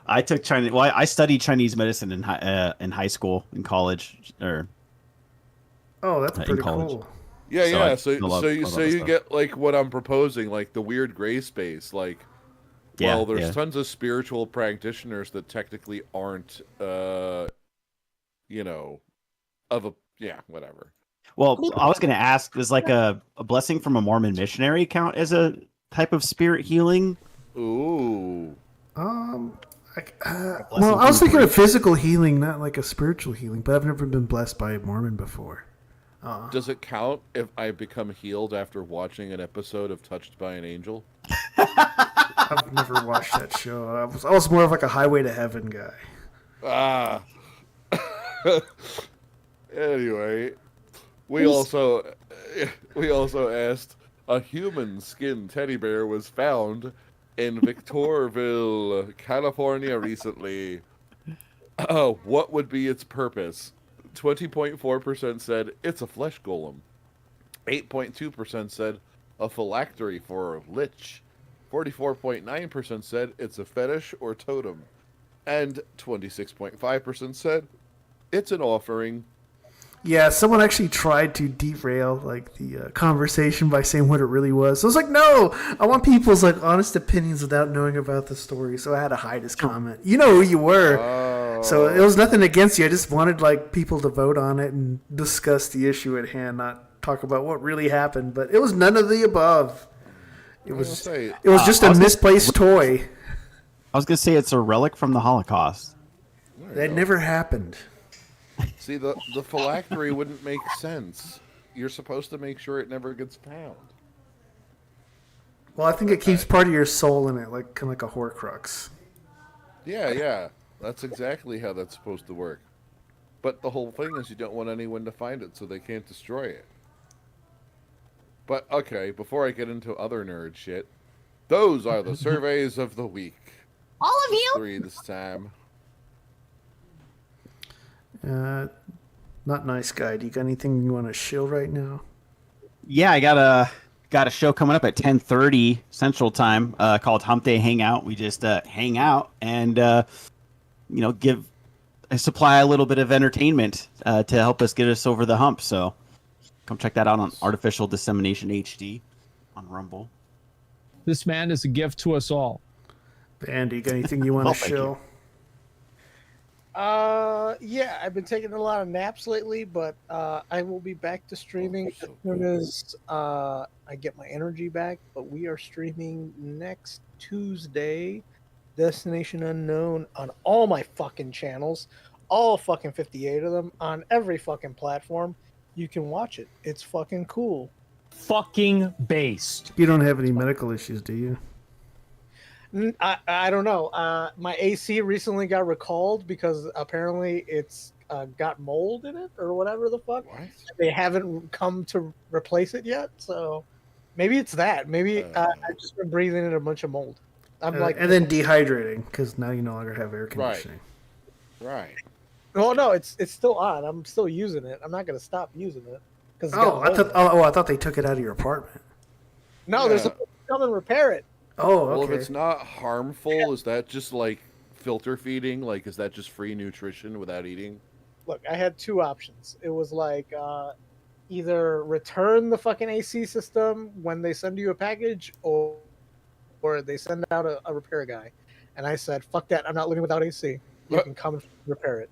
I took Chinese. Well, I studied Chinese medicine in high school, in college, or that's pretty college. cool. Yeah. So you get like what I'm proposing, like the weird gray space. Like, well, there's tons of spiritual practitioners that technically aren't, you know, whatever. Well, I was going to ask, does like a blessing from a Mormon missionary count as a type of spirit healing? Ooh. Well, I was thinking of physical healing, not like a spiritual healing, but I've never been blessed by a Mormon before. Does it count if I become healed after watching an episode of Touched by an Angel? I've never watched that show. I was more of like a Highway to Heaven guy. Anyway, we also asked, a human skin teddy bear was found in Victorville, California recently. What would be its purpose? 20.4% said it's a flesh golem. 8.2% said a phylactery for a lich. 44.9% said it's a fetish or totem. And 26.5% said it's an offering. Yeah, someone actually tried to derail like the conversation by saying what it really was. So I was like, no, I want people's like honest opinions without knowing about the story. So I had to hide his comment. You know who you were. So it was nothing against you. I just wanted like people to vote on it and discuss the issue at hand, not talk about what really happened. But it was none of the above. It was just a misplaced toy. I was gonna say it's a relic from the Holocaust. That never happened. See, the phylactery wouldn't make sense. You're supposed to make sure it never gets found. Well, I think it keeps part of your soul in it, like kind of like a Horcrux. Yeah. That's exactly how that's supposed to work. But the whole thing is you don't want anyone to find it so they can't destroy it. But okay, before I get into other nerd shit, those are the surveys of the week. All of you? 3 this time. Not nice guy. Do you got anything you want to shill right now? Yeah, I got a show coming up at 10:30 Central Time called Hump Day Hangout. We just hang out and give supply a little bit of entertainment to help us get us over the hump. So come check that out on Artificial Dissemination HD on Rumble. This man is a gift to us all. Andy, got anything you want to thank shill? Yeah, I've been taking a lot of naps lately, but I will be back to streaming as soon as I get my energy back. But we are streaming next Tuesday, Destination Unknown, on all my fucking channels, all fucking 58 of them, on every fucking platform. You can watch it. It's fucking cool. Fucking based. You don't have any medical issues, do you? I don't know. My AC recently got recalled because apparently it's got mold in it or whatever the fuck. What? They haven't come to replace it yet, so maybe it's that. Maybe I've just been breathing in a bunch of mold. I'm And then dehydrating because now you no longer have air conditioning. Right. Well, no, it's still on. I'm still using it. I'm not going to stop using it because I thought they took it out of your apartment. No, they're supposed to come and repair it. Oh, okay. Well, if it's not harmful, is that just like filter feeding? Like, is that just free nutrition without eating? Look, I had two options. It was like either return the fucking AC system when they send you a package, or they send out a repair guy. And I said, fuck that. I'm not living without AC. You can come and repair it.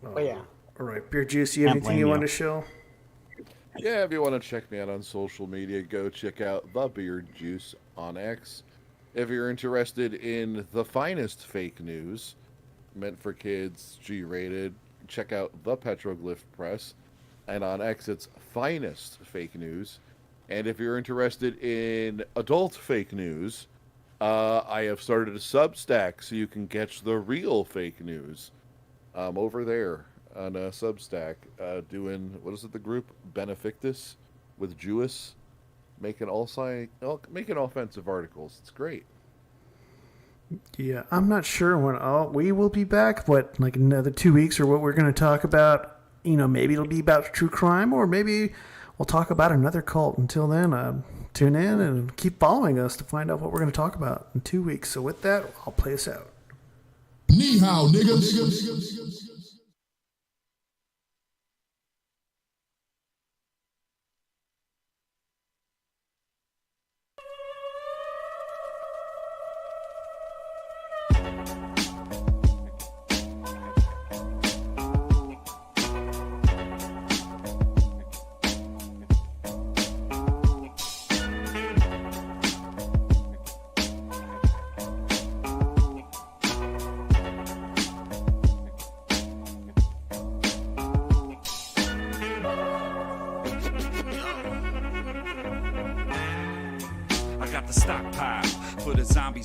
But yeah. All right. Beer Juice, you have anything you want to show? Yeah, if you want to check me out on social media, go check out The Beard Juice on X. If you're interested in the finest fake news, meant for kids, G-rated, check out The Petroglyph Press. And on X, it's Finest Fake News. And if you're interested in adult fake news, I have started a Substack so you can catch the real fake news. Over there on Substack, doing, what is it, the group? Benefictus with Jewess, making offensive articles. It's great. Yeah, I'm not sure when we will be back, like another 2 weeks or what we're going to talk about. Maybe it'll be about true crime, or maybe we'll talk about another cult. Until then, tune in and keep following us to find out what we're going to talk about in 2 weeks. So with that, I'll play us out. Ni hao, niggas.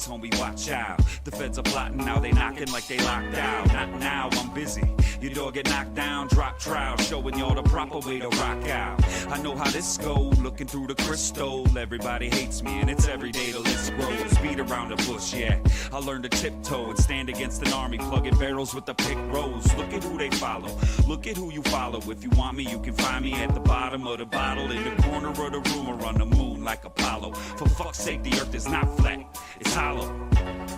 Homie, watch out. The feds are plotting now, they knocking like they locked out. Not now, I'm busy. Your door get knocked down, drop trial, showing y'all the proper way to rock out. I know how this go, looking through the crystal. Everybody hates me and it's every day the list grows. Beat around the bush, yeah. I learned to tiptoe and stand against an army, plugging barrels with the pick rows. Look at who they follow, look at who you follow. If you want me, you can find me at the bottom of the bottle, in the corner of the room, or on the moon like Apollo. For fuck's sake, the earth is not flat, it's hollow,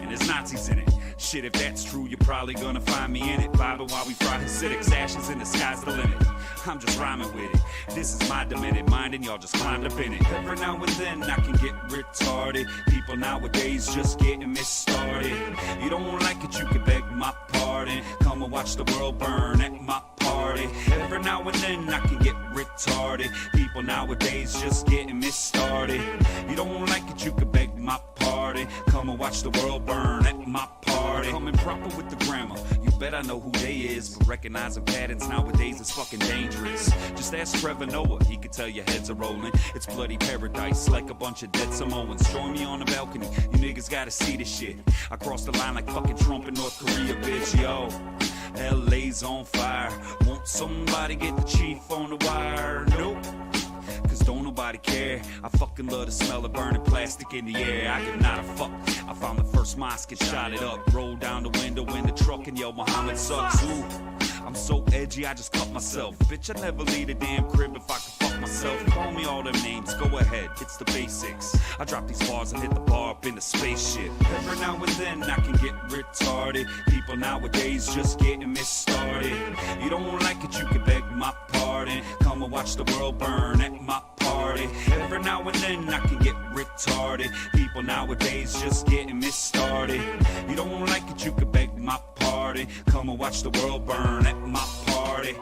and there's Nazis in it. Shit, if that's true, you're probably gonna find me in it, vibing while we fry Hasidics, ashes in the sky's the limit. I'm just rhyming with it. This is my demented mind, and y'all just climbed up in it. Every now and then I can get retarded. People nowadays just getting me started. You don't like it, you can beg my pardon. Come and watch the world burn at my party. Every now and then I can get retarded. People nowadays just getting me started. You don't like it, you can beg my pardon. Come and watch the world burn at my party. Coming proper with the grammar, you bet I know who they is. But recognizing patterns nowadays is fucking dangerous. Just ask Trevor Noah, he could tell your heads are rolling. It's bloody paradise, like a bunch of dead Samoans. Join me on the balcony, you niggas gotta see this shit. I crossed the line like fucking Trump in North Korea, bitch, yo. LA's on fire, won't somebody get the chief on the wire? Nope. Cause don't nobody care. I fucking love the smell of burning plastic in the air. I get not a fuck. I found the first mosque and shot it up. Rolled down the window in the truck and yo, Muhammad sucks. Ooh, I'm so edgy, I just cut myself. Bitch, I never leave a damn crib if I could fuck myself. Call me all them names, go ahead, it's the basics. I drop these bars and hit the bar up in the spaceship. Every now and then I can get retarded. People nowadays just getting me started. You don't like it, you can beg my pardon. Come and watch the world burn at my party. Every now and then I can get retarded. People nowadays just getting me started. You don't like it, you can beg my pardon. Come and watch the world burn at my party.